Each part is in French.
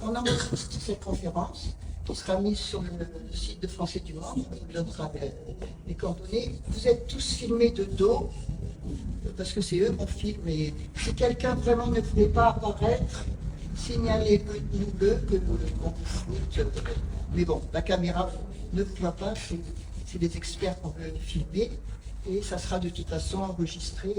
On enregistre cette conférence qui sera mise sur le site de Français du Monde, on vous donnera les coordonnées. Vous êtes tous filmés de dos, parce que c'est eux qu'on filme. Et si quelqu'un vraiment ne voulait pas apparaître, signalez-nous-le, qu'on vous foute. Mais bon, la caméra ne vous voit pas, c'est des experts qu'on veut filmer. Et ça sera de toute façon enregistré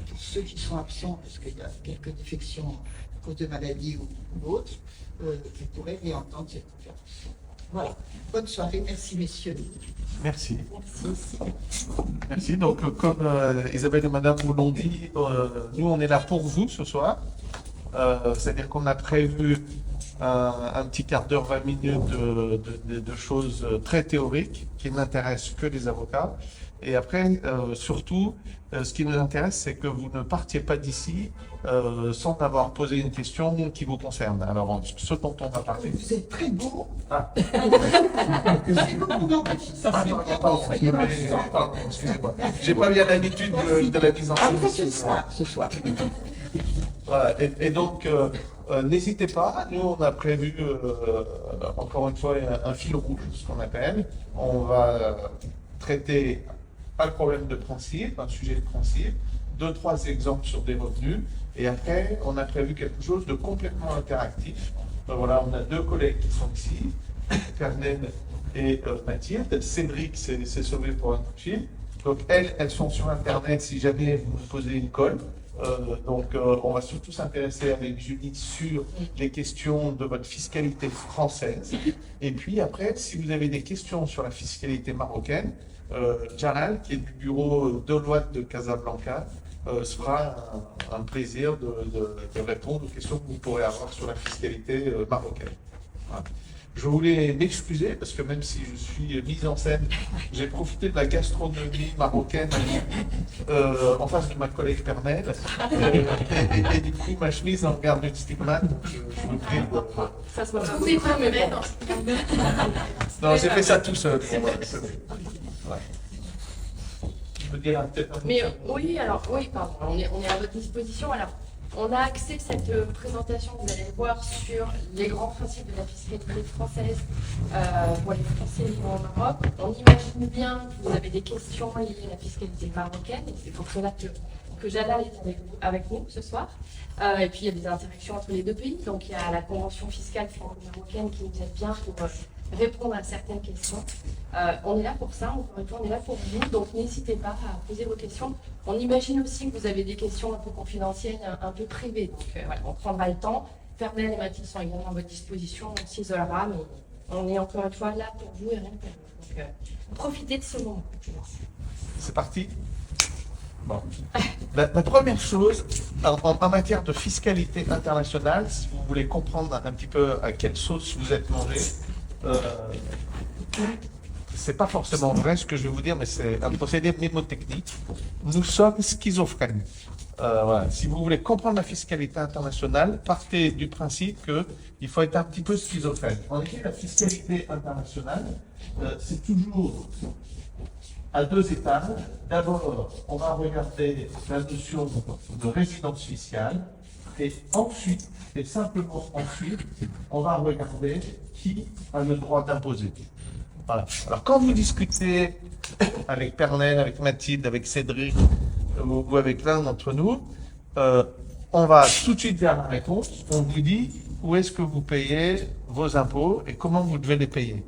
pour ceux qui sont absents, parce qu'il y a quelques défections à cause de maladies ou autres. Vous pourrez réentendre cette conférence. Voilà. Bonne soirée. Merci, messieurs. Merci. Merci. Merci. Donc, comme Isabelle et Madame vous l'ont dit, nous, on est là pour vous ce soir. C'est-à-dire qu'on a prévu un petit quart d'heure, 20 minutes de choses très théoriques qui n'intéressent que les avocats. Et après, surtout, ce qui nous intéresse, c'est que vous ne partiez pas d'ici sans avoir posé une question qui vous concerne. Alors, ce dont on va parler... Vous êtes très beau. Ah. C'est beau, non? Ça fait Pardon, excusez-moi. J'ai pas bien l'habitude de la mise en scène. Ce soir. Voilà. Et donc, n'hésitez pas. Nous, on a prévu, encore une fois, un fil rouge, ce qu'on appelle. On va traiter pas le problème de principe, un sujet de principe, 2-3 exemples sur des revenus. Et après, on a prévu quelque chose de complètement interactif. Voilà, on a 2 collègues qui sont ici, Carmen et Mathilde. Cédric s'est sauvé pour un coup de fil. Donc elles sont sur Internet si jamais vous me posez une colle. On va surtout s'intéresser avec Julie sur les questions de votre fiscalité française. Et puis après, si vous avez des questions sur la fiscalité marocaine, Jalal, qui est du bureau Deloitte de Casablanca, se fera un plaisir de répondre aux questions que vous pourrez avoir sur la fiscalité marocaine. Voilà. Je voulais m'excuser parce que même si je suis mise en scène, j'ai profité de la gastronomie marocaine en face de ma collègue Pernel. Et du coup, ma chemise en garde une stigmate. Je vous prie de... Ça se voit tous les femmes, mais non. Non, j'ai fait ça tout seul. Voilà. Je veux dire peut-être un... Mais oui, alors, oui, pardon, on est à votre disposition. Alors, on a axé cette présentation, vous allez le voir, sur les grands principes de la fiscalité française pour les Français vivant en Europe. On imagine bien que vous avez des questions liées à la fiscalité marocaine, et c'est pour cela que Jalal est avec nous ce soir. Et puis il y a des interactions entre les 2 pays, donc il y a la convention fiscale franco-marocaine qui nous aide bien pour répondre à certaines questions. On est là pour ça, encore une fois, on est là pour vous, donc n'hésitez pas à poser vos questions. On imagine aussi que vous avez des questions un peu confidentielles, un peu privées, donc voilà, on prendra le temps. Fernel et Mathilde sont également à votre disposition, on s'isolera, mais on est encore une fois là pour vous et rien que pour vous. Donc profitez de ce moment. C'est parti. Bon. La première chose, en matière de fiscalité internationale, si vous voulez comprendre un petit peu à quelle sauce vous êtes mangé, c'est pas forcément vrai ce que je vais vous dire, mais c'est un procédé mnémotechnique. Nous sommes schizophrènes. Voilà. Si vous voulez comprendre la fiscalité internationale, partez du principe qu'il faut être un petit peu schizophrène. En effet, la fiscalité internationale, c'est toujours à 2 étages. D'abord, on va regarder la notion de résidence fiscale, et ensuite, et simplement ensuite, on va regarder qui a le droit d'imposer. Voilà. Alors, quand vous discutez avec Pernel, avec Mathilde, avec Cédric, ou avec l'un d'entre nous, on va tout de suite vers la réponse. On vous dit où est-ce que vous payez vos impôts et comment vous devez les payer.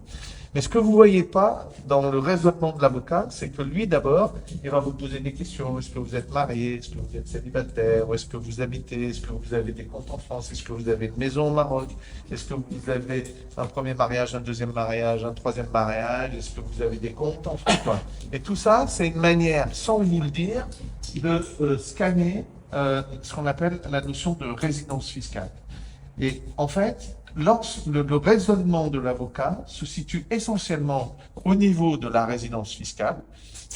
Mais ce que vous ne voyez pas dans le raisonnement de l'avocat, c'est que lui, d'abord, il va vous poser des questions. Est-ce que vous êtes marié? Est-ce que vous êtes célibataire? Où est-ce que vous habitez? Est-ce que vous avez des comptes en France? Est-ce que vous avez une maison au Maroc? Est-ce que vous avez un premier mariage, un deuxième mariage, un troisième mariage? Est-ce que vous avez des comptes en France? Et tout ça, c'est une manière, sans vous le dire, de scanner ce qu'on appelle la notion de résidence fiscale. Et en fait, le raisonnement de l'avocat se situe essentiellement au niveau de la résidence fiscale,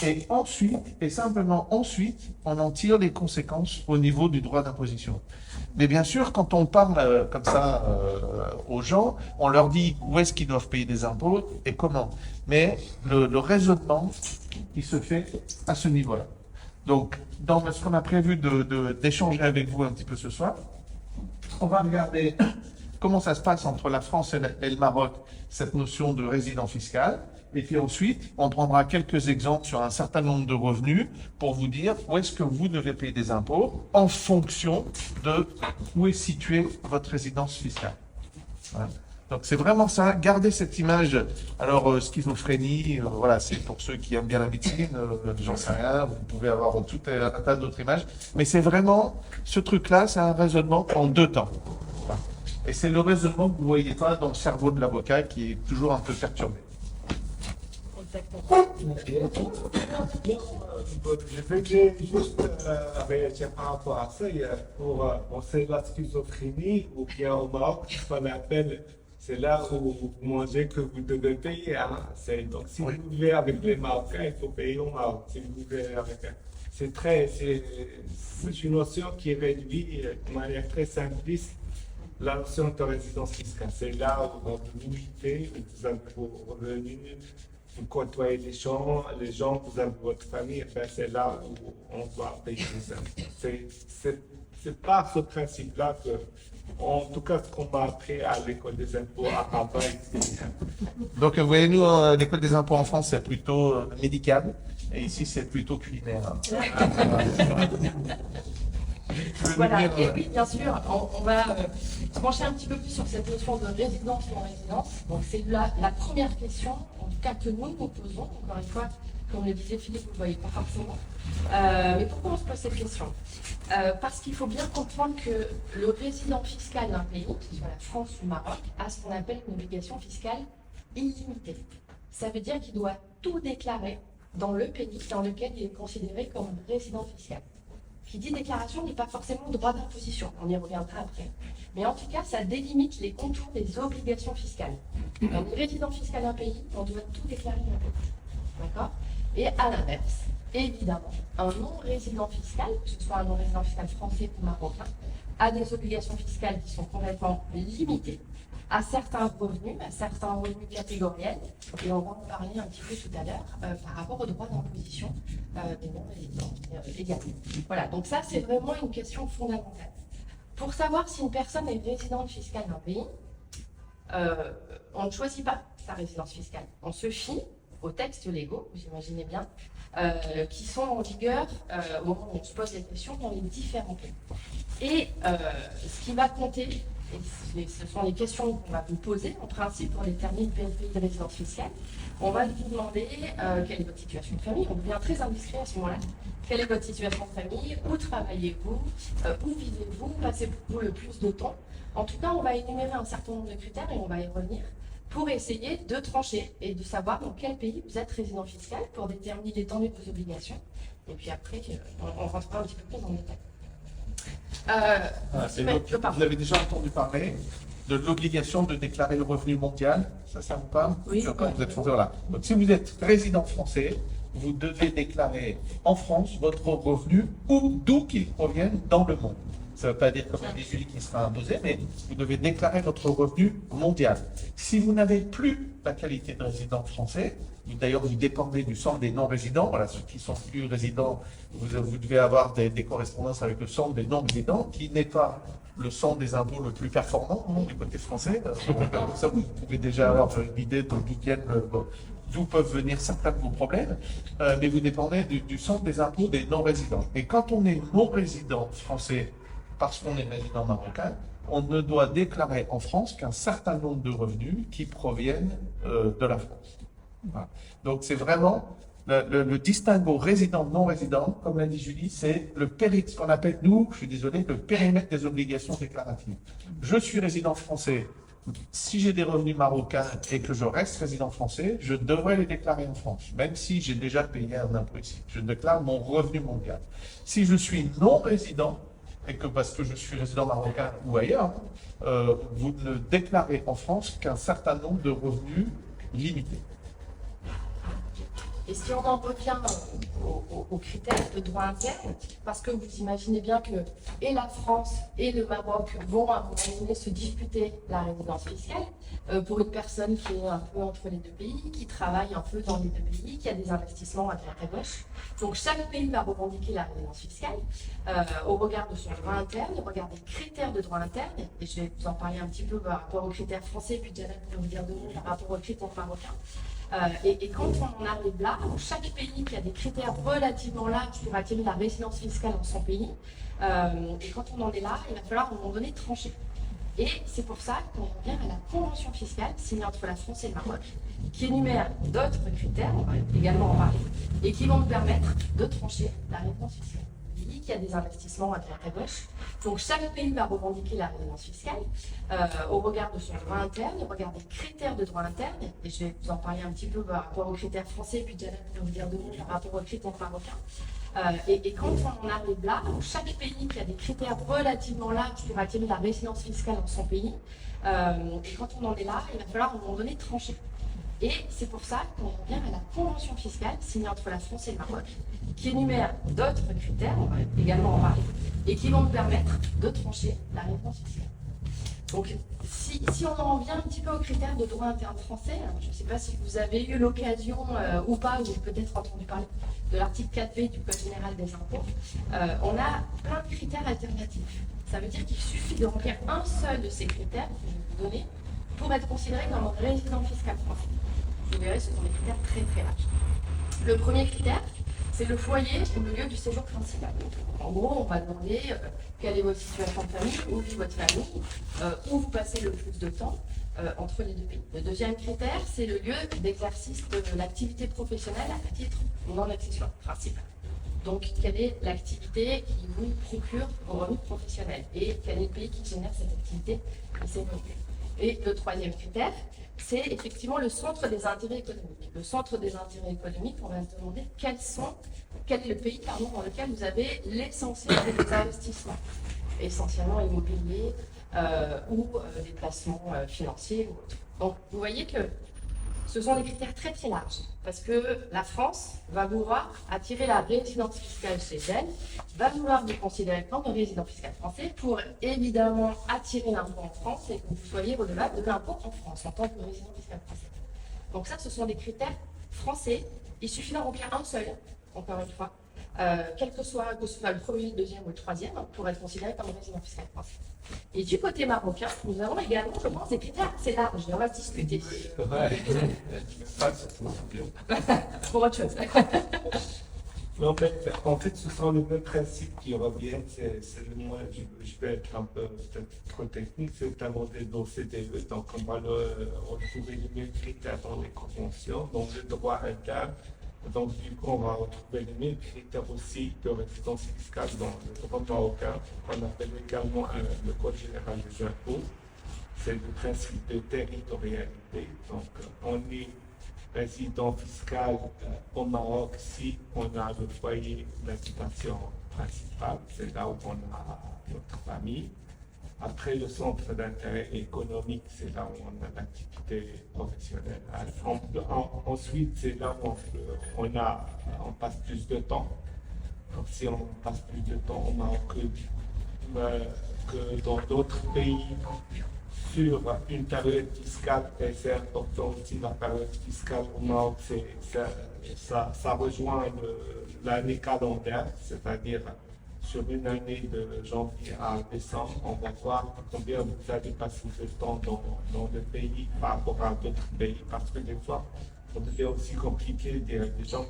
et ensuite, et simplement ensuite, on en tire les conséquences au niveau du droit d'imposition. Mais bien sûr, quand on parle comme ça aux gens, on leur dit où est-ce qu'ils doivent payer des impôts et comment. Mais le raisonnement, il se fait à ce niveau-là. Donc, dans ce qu'on a prévu d'échanger avec vous un petit peu ce soir, on va regarder comment ça se passe entre la France et le Maroc, cette notion de résident fiscal. Et puis ensuite, on prendra quelques exemples sur un certain nombre de revenus pour vous dire où est-ce que vous devez payer des impôts en fonction de où est située votre résidence fiscale. Voilà. Donc c'est vraiment ça, gardez cette image. Alors schizophrénie, voilà, c'est pour ceux qui aiment bien la médecine, j'en sais rien, vous pouvez avoir tout un tas d'autres images, mais c'est vraiment, ce truc-là, c'est un raisonnement en deux temps. Voilà. Et c'est le raisonnement que vous ne voyez pas dans le cerveau de l'avocat qui est toujours un peu perturbé. Je veux que j'ai juste réagir par rapport à ça. On sait la schizophrénie, ou bien au Maroc, ce qu'on appelle, c'est là où vous mangez que vous devez payer. Hein. Donc si vous vivez avec les Marocains, il faut payer au Maroc. Si vous vivez avec c'est une notion qui réduit de manière très simpliste la notion de résidence fiscale. C'est là où vous vivez, où vous avez vos revenus, vous côtoyez les gens, vous avez votre famille, c'est là où on doit payer les impôts. C'est par ce principe-là que, en tout cas, ce qu'on m'a appris à l'école des impôts à Rabat. Donc, vous voyez, nous, l'école des impôts en France, c'est plutôt médical, et ici, c'est plutôt culinaire. Voilà, et oui, bien sûr, on va se pencher un petit peu plus sur cette notion de résidence ou non-résidence. Donc, c'est la première question, en tout cas, que nous nous posons. Encore une fois, comme le disait Philippe, vous ne le voyez pas forcément. Mais pourquoi on se pose cette question? Parce qu'il faut bien comprendre que le résident fiscal d'un pays, que ce soit la France ou le Maroc, a ce qu'on appelle une obligation fiscale illimitée. Ça veut dire qu'il doit tout déclarer dans le pays dans lequel il est considéré comme résident fiscal. Qui dit déclaration n'est pas forcément droit d'imposition, on y reviendra après. Mais en tout cas, ça délimite les contours des obligations fiscales. On est résident fiscal d'un pays, on doit tout déclarer dans le pays. D'accord? Et à l'inverse, évidemment, un non-résident fiscal, que ce soit un non-résident fiscal français ou marocain, a des obligations fiscales qui sont complètement limitées à certains revenus catégoriels, et on va en parler un petit peu tout à l'heure par rapport au droit d'imposition des non-résidents également. Voilà, donc ça c'est vraiment une question fondamentale. Pour savoir si une personne est résidente fiscale d'un pays, on ne choisit pas sa résidence fiscale. On se fie aux textes légaux, vous imaginez bien, qui sont en vigueur au moment où on se pose les questions dans les différents pays. Et ce qui va compter, et ce sont les questions qu'on va vous poser en principe pour déterminer le pays de résidence fiscale. On va vous demander quelle est votre situation de famille. On devient très indiscret à ce moment-là. Quelle est votre situation de famille? Où travaillez-vous? Où vivez-vous? Passez-vous le plus de temps? En tout cas, on va énumérer un certain nombre de critères et on va y revenir pour essayer de trancher et de savoir dans quel pays vous êtes résident fiscal pour déterminer l'étendue de vos obligations. Et puis après, on rentrera un petit peu plus dans le détail. Vous avez déjà entendu parler de l'obligation de déclarer le revenu mondial, ça vous parle? Oui. Vous êtes français, voilà. Donc si vous êtes résident français, vous devez déclarer en France votre revenu d'où qu'il provienne dans le monde. Ça ne veut pas dire comme un déduit qui sera imposé, mais vous devez déclarer votre revenu mondial. Si vous n'avez plus la qualité de résident français, d'ailleurs vous dépendez du centre des non-résidents, voilà, ceux qui sont plus résidents, vous devez avoir des correspondances avec le centre des non-résidents, qui n'est pas le centre des impôts le plus performant du côté français. Donc ça, vous pouvez déjà avoir une idée d'où peuvent venir certains de vos problèmes, mais vous dépendez du centre des impôts des non-résidents. Et quand on est non-résident français, parce qu'on est résident marocain, on ne doit déclarer en France qu'un certain nombre de revenus qui proviennent de la France. Voilà. Donc c'est vraiment le distinguo résident-non-résident, comme l'a dit Julie, c'est ce qu'on appelle, nous, je suis désolé, le périmètre des obligations déclaratives. Je suis résident français. Si j'ai des revenus marocains et que je reste résident français, je devrais les déclarer en France, même si j'ai déjà payé un impôt ici. Je déclare mon revenu mondial. Si je suis non-résident, et que parce que je suis résident marocain ou ailleurs, vous ne déclarez en France qu'un certain nombre de revenus limités. Et si on en revient aux critères de droit interne, parce que vous imaginez bien que et la France et le Maroc vont à un moment donné se disputer la résidence fiscale pour une personne qui est un peu entre les deux pays, qui travaille un peu dans les deux pays, qui a des investissements à droite à gauche. Donc chaque pays va revendiquer la résidence fiscale au regard de son droit interne, au regard des critères de droit interne, et je vais vous en parler un petit peu par rapport aux critères français, puis Janet pourra vous dire de nous par rapport aux critères marocains. Et quand on en arrive là, chaque pays qui a des critères relativement larges pour attirer la résidence fiscale dans son pays, et quand on en est là, il va falloir à un moment donné trancher. Et c'est pour ça qu'on revient à la convention fiscale signée entre la France et le Maroc, qui énumère d'autres critères, on va également en parler, et qui vont nous permettre de trancher la résidence fiscale. Pays qui a des investissements à droite à gauche. Donc chaque pays va revendiquer la résidence fiscale au regard de son droit interne, au regard des critères de droit interne, et je vais vous en parler un petit peu par rapport aux critères français, puis Janet pourra vous dire de nous par rapport aux critères marocains. Et quand on en arrive là, chaque pays qui a des critères relativement larges pour attirer la résidence fiscale dans son pays, et quand on en est là, il va falloir à un moment donné trancher. Et c'est pour ça qu'on revient à la convention fiscale signée entre la France et le Maroc, qui énumère d'autres critères, on va également en parler, et qui vont nous permettre de trancher la résidence fiscale. Donc, si on en revient un petit peu aux critères de droit interne français, alors je ne sais pas si vous avez eu l'occasion ou pas, ou peut-être entendu parler de l'article 4b du Code général des impôts, on a plein de critères alternatifs. Ça veut dire qu'il suffit de remplir un seul de ces critères que je vais vous donner pour être considéré comme un résident fiscal français. Vous verrez, ce sont des critères très très larges. Le premier critère, c'est le foyer ou le lieu du séjour principal. En gros, on va demander quelle est votre situation de famille, où vit votre famille, où vous passez le plus de temps entre les deux pays. Le deuxième critère, c'est le lieu d'exercice de l'activité professionnelle à titre non accessoire principal. Donc, quelle est l'activité qui vous procure vos revenus professionnels et quel est le pays qui génère cette activité et ces revenus. Et le troisième critère, c'est effectivement le centre des intérêts économiques. Le centre des intérêts économiques, on va se demander quel est le pays dans lequel vous avez l'essentiel des investissements, essentiellement immobiliers ou des placements financiers ou autres. Donc vous voyez que ce sont des critères très très larges, parce que la France va vouloir attirer la résidence fiscale chez elle, va vouloir vous considérer comme un résident fiscal français pour évidemment attirer l'impôt en France et que vous soyez redevable de l'impôt en France en tant que résident fiscal français. Donc ça, ce sont des critères français. Il suffit d'en remplir un seul, encore une fois, quel que soit le premier, le deuxième ou le troisième, pour être considéré comme un résident fiscal français. Et du côté marocain, nous avons également, je pense, des critères assez larges, et on va discuter. Ouais. Pour autre chose. Mais en fait, ce sont les mêmes principes qui reviennent. Moi, je vais être un peu peut-être trop technique, c'est un modèle d'OCDE, donc on va retrouver les mêmes critères dans les conventions, dans le droit interne. Donc, du coup, on va retrouver les mêmes critères aussi de résidence fiscale dans le droit marocain, qu'on appelle également le Code général des impôts. C'est le principe de territorialité. Donc, on est résident fiscal au Maroc si on a le foyer d'habitation principal, c'est là où on a notre famille. Après, le centre d'intérêt économique, c'est là où on a l'activité professionnelle. Ensuite, c'est là où on passe plus de temps. Donc, si on passe plus de temps au Maroc que dans d'autres pays, sur une période fiscale, et c'est important aussi la période fiscale au Maroc, ça rejoint l'année calendaire, c'est-à-dire sur une année de janvier à décembre, on va voir combien vous allez passer de temps dans le pays par rapport à d'autres pays, parce que des fois, ça devient aussi compliqué des gens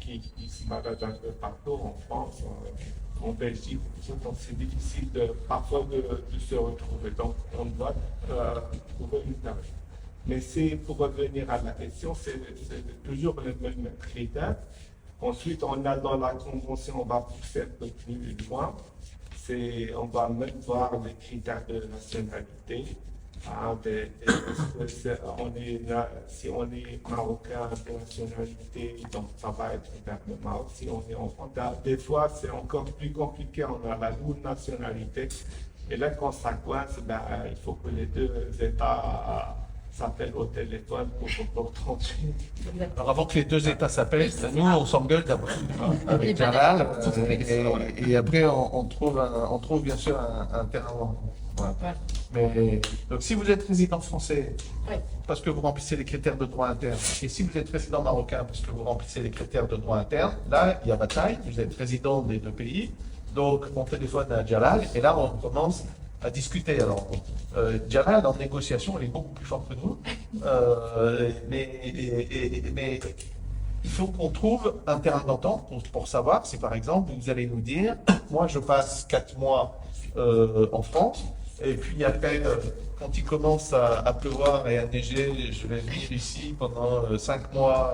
qui se baladent un peu partout en France, en Belgique, donc c'est difficile parfois de se retrouver. Donc on doit trouver une période. Mais c'est pour revenir à la question, c'est toujours le même critère. Ensuite, on a dans la convention, on va pousser un peu plus loin, on va même voir les critères de nationalité. Si on est marocain de nationalité, donc ça va être vers le Maroc. Si on est en France, des fois c'est encore plus compliqué, on a la double nationalité. Et là, quand ça coince, il faut que les deux États s'appelle au téléphone pour trancher. Alors avant que les deux États s'appellent, nous on s'engueule d'abord avec Jalal et après on trouve bien sûr un terrain d'entente. Voilà. Voilà. Mais donc si vous êtes résident français Ouais. parce que vous remplissez les critères de droit interne et si vous êtes résident marocain parce que vous remplissez les critères de droit interne, là il y a bataille, vous êtes résident des deux pays, donc on téléphone à Jalal et là on commence à discuter. Alors, Jalal, en négociation, il est beaucoup plus fort que nous. Mais il faut qu'on trouve un terrain d'entente pour savoir si, par exemple, vous allez nous dire, moi, je passe 4 mois en France, et puis après, quand il commence à pleuvoir et à neiger, je vais venir ici pendant 5 mois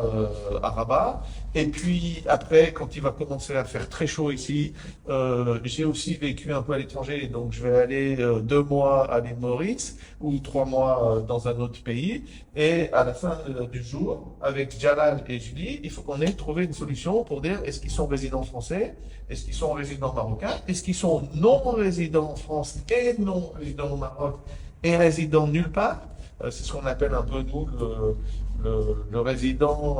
à Rabat. Et puis après, quand il va commencer à faire très chaud ici, j'ai aussi vécu un peu à l'étranger, donc je vais aller 2 mois à l'île Maurice ou 3 mois dans un autre pays. Et à la fin du jour, avec Jalal et Julie, il faut qu'on ait trouvé une solution pour dire est-ce qu'ils sont résidents français, est-ce qu'ils sont résidents marocains, est-ce qu'ils sont non résidents en France et non résidents au Maroc et résidents nulle part. C'est ce qu'on appelle un peu nous le résident,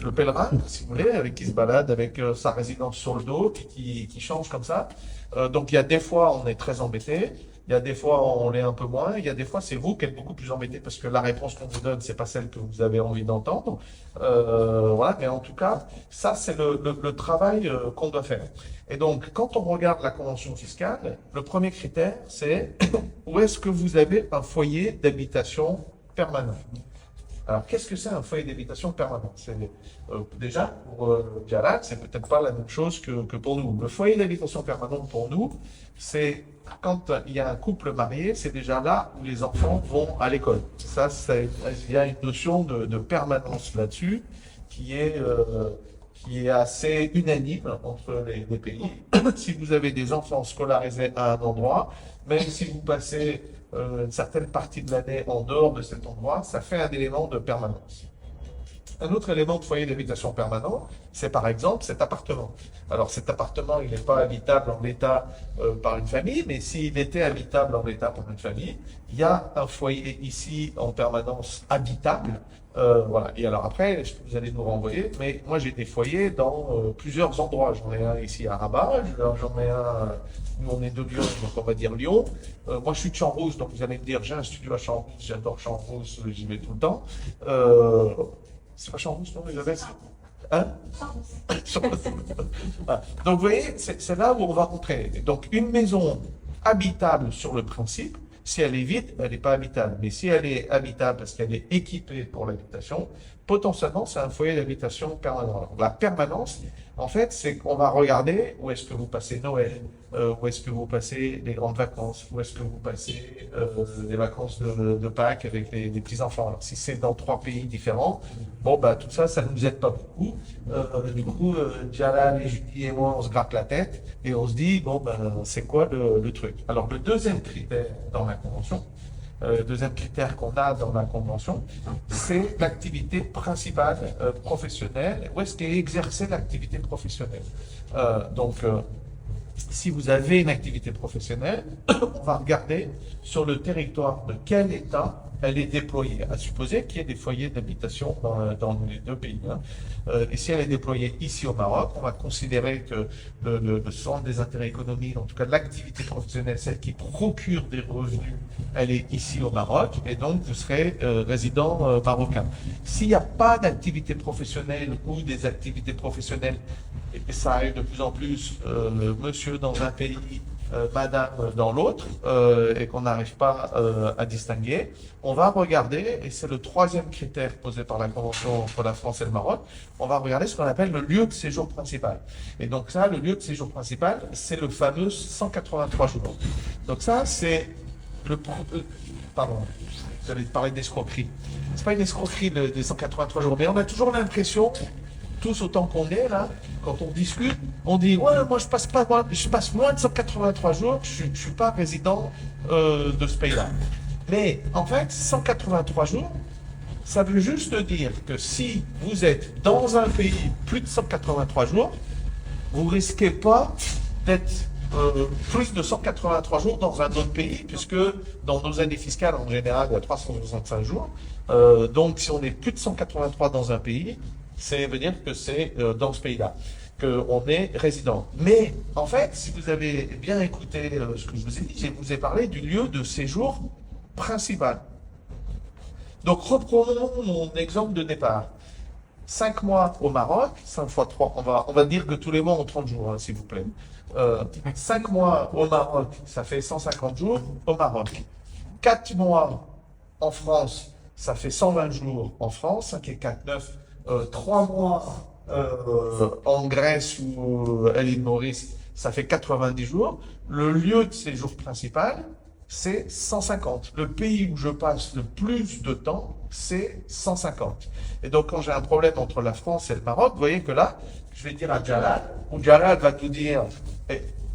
le pèlerin, si vous voulez, avec qui se balade avec sa résidence sur le dos, puis qui change comme ça. Donc il y a des fois on est très embêté, il y a des fois on l'est un peu moins, il y a des fois c'est vous qui êtes beaucoup plus embêté parce que la réponse qu'on vous donne c'est pas celle que vous avez envie d'entendre. Voilà, mais en tout cas ça c'est le travail qu'on doit faire. Et donc quand on regarde la convention fiscale, le premier critère c'est où est-ce que vous avez un foyer d'habitation permanent. Alors, qu'est-ce que c'est un foyer d'habitation permanent? Déjà, pour Jalal, c'est peut-être pas la même chose que pour nous. Le foyer d'habitation permanent pour nous, c'est quand il y a un couple marié, c'est déjà là où les enfants vont à l'école. Ça, il y a une notion de permanence là-dessus qui est assez unanime entre les pays. Si vous avez des enfants scolarisés à un endroit, même si vous passez une certaine partie de l'année en dehors de cet endroit, ça fait un élément de permanence. Un autre élément de foyer d'habitation permanent, c'est par exemple cet appartement. Alors cet appartement, il n'est pas habitable en l'état par une famille, mais s'il était habitable en l'état par une famille, il y a un foyer ici en permanence habitable. Voilà. Et alors après, vous allez nous renvoyer, mais moi j'ai des foyers dans plusieurs endroits. J'en ai un ici à Rabat, j'en ai un, nous on est de Lyon, donc on va dire Lyon. Moi je suis de Champs-Rousse, donc vous allez me dire j'ai un studio à Champs-Rousse, j'adore Champs-Rousse, j'y vais tout le temps. C'est pas Champs-Rousse, non, Isabelle? Hein? Voilà. Donc vous voyez, c'est là où on va rentrer. Donc une maison habitable sur le principe, si elle est vide, elle n'est pas habitable. Mais si elle est habitable parce qu'elle est équipée pour l'habitation, potentiellement, c'est un foyer d'habitation permanent. Alors, la permanence, en fait, c'est qu'on va regarder où est-ce que vous passez Noël, où est-ce que vous passez les grandes vacances, où est-ce que vous passez les vacances de Pâques avec les petits-enfants. Alors, si c'est dans 3 pays différents, bon, bah, tout ça, ça ne nous aide pas beaucoup. Du coup, Jalal et Julie et moi, on se gratte la tête et on se dit, bon, ben, c'est quoi le truc? Alors, le deuxième critère dans la Convention, le deuxième critère qu'on a dans la Convention, c'est l'activité principale professionnelle. Où est-ce qu'est exercée l'activité professionnelle? Si vous avez une activité professionnelle, on va regarder sur le territoire de quel État elle est déployée, à supposer qu'il y ait des foyers d'habitation dans les deux pays. Hein. Et si elle est déployée ici au Maroc, on va considérer que le centre des intérêts économiques, en tout cas l'activité professionnelle, celle qui procure des revenus, elle est ici au Maroc, et donc vous serez résident marocain. S'il n'y a pas d'activité professionnelle ou des activités professionnelles, et ça arrive de plus en plus, monsieur dans un pays, madame dans l'autre, et qu'on n'arrive pas à distinguer, on va regarder, et c'est le troisième critère posé par la Convention entre la France et le Maroc, on va regarder ce qu'on appelle le lieu de séjour principal. Et donc ça, le lieu de séjour principal, c'est le fameux 183 jours. Donc ça, c'est pardon, j'allais parler d'escroquerie. C'est pas une escroquerie des 183 jours, mais on a toujours l'impression, tous autant qu'on est là, quand on discute, on dit ouais, moi je passe moins de 183 jours, je suis pas résident de ce pays-là. Mais en fait, 183 jours, ça veut juste dire que si vous êtes dans un pays plus de 183 jours, vous risquez pas d'être plus de 183 jours dans un autre pays, puisque dans nos années fiscales, en général, il y a 365 jours. Donc, si on est plus de 183 dans un pays, ça veut dire que c'est dans ce pays-là qu'on est résident. Mais, en fait, si vous avez bien écouté ce que je vous ai dit, je vous ai parlé du lieu de séjour principal. Donc, reprenons mon exemple de départ. 5 mois au Maroc, 5 fois 3, on va dire que tous les mois ont 30 jours, hein, s'il vous plaît. 5 mois au Maroc, ça fait 150 jours au Maroc. 4 mois en France, ça fait 120 jours en France, 5 et 4, 9. 3 mois en Grèce ou à l'île Maurice, ça fait 90 jours. Le lieu de séjour principal, c'est 150. Le pays où je passe le plus de temps, c'est 150. Et donc, quand j'ai un problème entre la France et le Maroc, vous voyez que là, je vais dire à Jalal, ou Jalal va nous dire,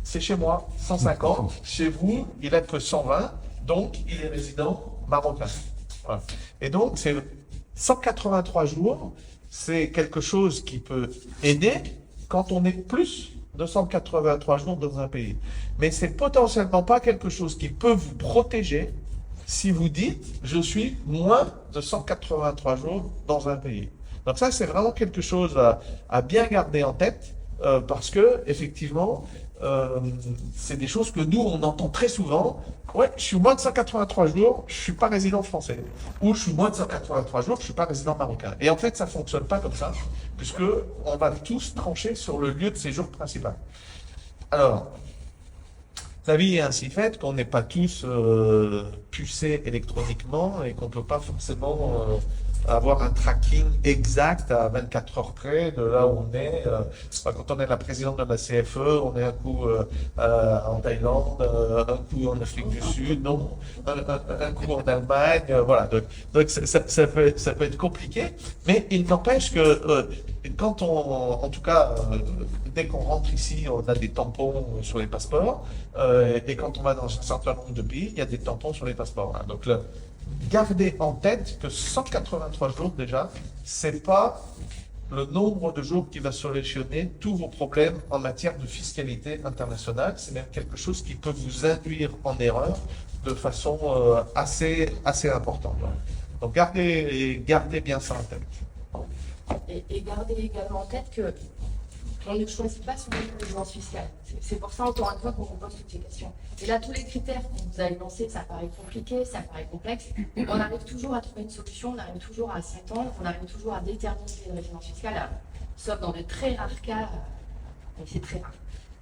c'est chez moi, 150, chez vous, il a que 120, donc il est résident marocain. Voilà. Et donc, c'est 183 jours, c'est quelque chose qui peut aider quand on est plus de 183 jours dans un pays. Mais c'est potentiellement pas quelque chose qui peut vous protéger si vous dites « je suis moins de 183 jours dans un pays ». Donc ça, c'est vraiment quelque chose à bien garder en tête parce que effectivement, c'est des choses que nous, on entend très souvent. Ouais, je suis moins de 183 jours, je suis pas résident français. Ou je suis moins de 183 jours, je suis pas résident marocain. Et en fait, ça fonctionne pas comme ça, puisque on va tous trancher sur le lieu de séjour principal. Alors, la vie est ainsi faite qu'on n'est pas tous pucés électroniquement et qu'on peut pas forcément avoir un tracking exact à 24 heures près de là où on est. Quand on est la présidente de la CFE, on est un coup en Thaïlande, un coup en Afrique du Sud, non, un coup en Allemagne, voilà. Donc ça peut être compliqué, mais il n'empêche que quand on, en tout cas, dès qu'on rentre ici, on a des tampons sur les passeports, et quand on va dans un certain nombre de pays, il y a des tampons sur les passeports. Hein. Donc gardez en tête que 183 jours déjà, c'est pas le nombre de jours qui va solutionner tous vos problèmes en matière de fiscalité internationale. C'est même quelque chose qui peut vous induire en erreur de façon assez importante. Donc gardez bien ça en tête. Et gardez également en tête que on ne choisit pas son résidence fiscale. C'est pour ça, encore une fois, qu'on vous pose toutes ces questions. Et là, tous les critères qu'on vous a énoncés, ça paraît compliqué, ça paraît complexe. On arrive toujours à trouver une solution, on arrive toujours à s'entendre, on arrive toujours à déterminer une résidence fiscale, sauf dans de très rares cas, mais c'est très rare.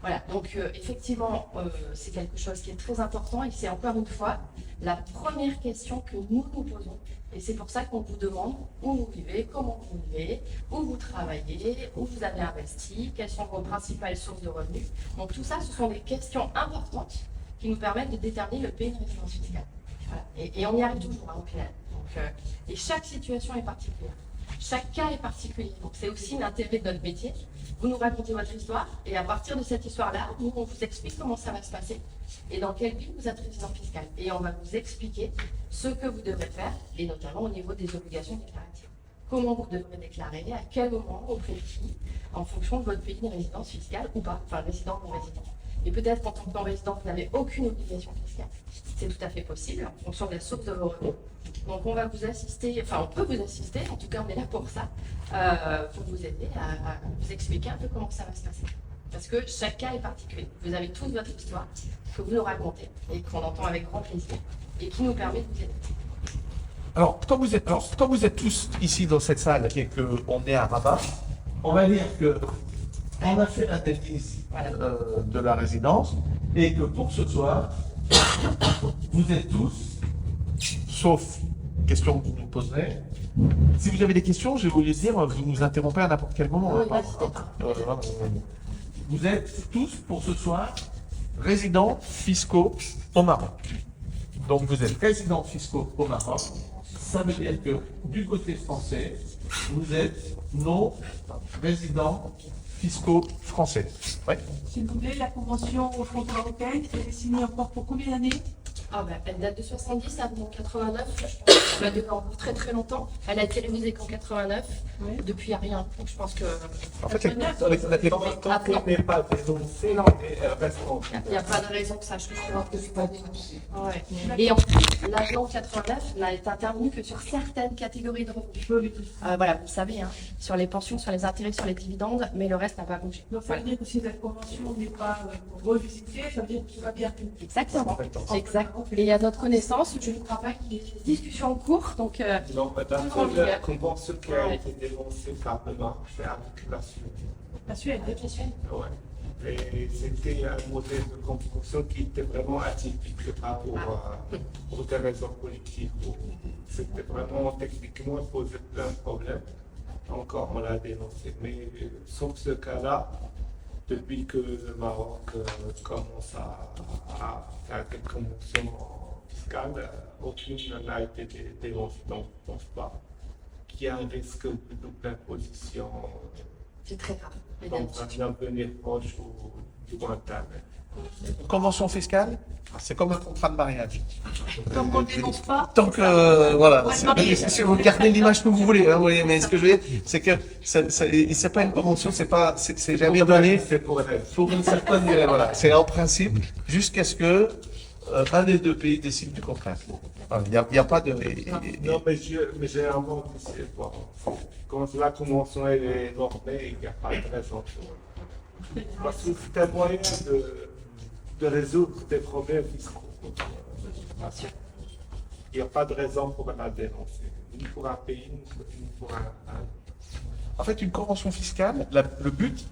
Voilà, donc effectivement, c'est quelque chose qui est très important et c'est encore une fois la première question que nous nous posons. Et c'est pour ça qu'on vous demande où vous vivez, comment vous vivez, où vous travaillez, où vous avez investi, quelles sont vos principales sources de revenus. Donc tout ça, ce sont des questions importantes qui nous permettent de déterminer le pays de résidence fiscale. Voilà. Et on y arrive toujours, hein, au final. Donc, et chaque situation est particulière. Chaque cas est particulier. Donc c'est aussi l'intérêt de notre métier. Vous nous racontez votre histoire et à partir de cette histoire-là, nous, on vous explique comment ça va se passer et dans quel pays vous êtes résident fiscal. Et on va vous expliquer ce que vous devrez faire et notamment au niveau des obligations déclaratives. Comment vous devrez déclarer, à quel moment, auprès de qui, en fonction de votre pays de résidence fiscale ou pas, enfin résident ou non résident. Et peut-être qu'en tant que non-résident, vous n'avez aucune obligation fiscale. C'est tout à fait possible en fonction de la source de vos revenus. Donc on va vous assister, enfin on peut vous assister, en tout cas on est là pour ça, pour vous aider à vous expliquer un peu comment ça va se passer. Parce que chaque cas est particulier. Vous avez toute votre histoire que vous nous racontez et qu'on entend avec grand plaisir et qui nous permet de vous aider. Alors, quand vous êtes tous ici dans cette salle et qu'on est à Rabat, on va dire que on a fait l'analyse de la résidence et que pour ce soir, vous êtes tous, sauf questions que vous nous poserez. Si vous avez des questions, je vais vous les dire, vous nous interrompez à n'importe quel moment. Vous êtes tous, pour ce soir, résidents fiscaux au Maroc. Donc vous êtes résidents fiscaux au Maroc. Ça veut dire que du côté français, vous êtes non résidents fiscaux français. Oui. S'il vous plaît, la convention au fond marocaine, elle est signée encore pour combien d'années? Ah ben, elle date de 70, avant 89, je pense qu'elle a duré encore très très longtemps. Elle a été révisée qu'en 89, depuis il n'y a rien. Donc je pense que... En fait, Tant qu'elle n'est pas dénoncée, elle reste en vie. Il n'y a pas de raison que ça change. Que je pas dénoncé. Ouais. Et en plus, l'avenant 89 n'a été intervenu que sur certaines catégories de revenus. Voilà, vous le savez, hein, sur les pensions, sur les intérêts, sur les dividendes, mais le reste n'a pas bougé. Donc ça veut dire que si la convention n'est pas revisitée, ça veut dire que tout va bien. Exactement. Exact. Et à notre connaissance, je ne crois pas qu'il y ait des discussions en cours. Donc, Non, madame, Tout en la vigueur. convention qui a été dénoncée par le marché avec la Suède. La Suède. Ouais. Et c'était un modèle de convention qui était vraiment atypique pour des raisons politiques. C'était vraiment techniquement, il posait plein de problèmes. Encore, on l'a dénoncé. Mais sauf ce cas-là, depuis que le Maroc commence à faire des conventions fiscales, aucune n'a été dénoncée. Donc, je ne pense pas qu'il y a un risque de double imposition c'est très grave. Et dans d'habitude, un avenir proche ou du lointain. une convention fiscale, c'est comme un contrat de mariage. Tant qu'on ne dénonce pas, Tant que, voilà, Ouais, c'est- marié. si vous gardez l'image que vous voulez, hein, vous voyez, mais ce que je veux dire, c'est que c'est pas une convention, c'est jamais donné C'est pour elle. pour une certaine durée, voilà. C'est en principe jusqu'à ce que un des deux pays décide du contraire. Voilà, il n'y a pas de... Non, mais j'ai un mot ici. Bon, quand la convention elle est normée, il n'y a pas de raison. Parce que c'est un moyen de résoudre des problèmes fiscaux. bien sûr. Il n'y a pas de raison pour la dénoncer, ni pour un pays, ni pour un. En fait, une convention fiscale, le but,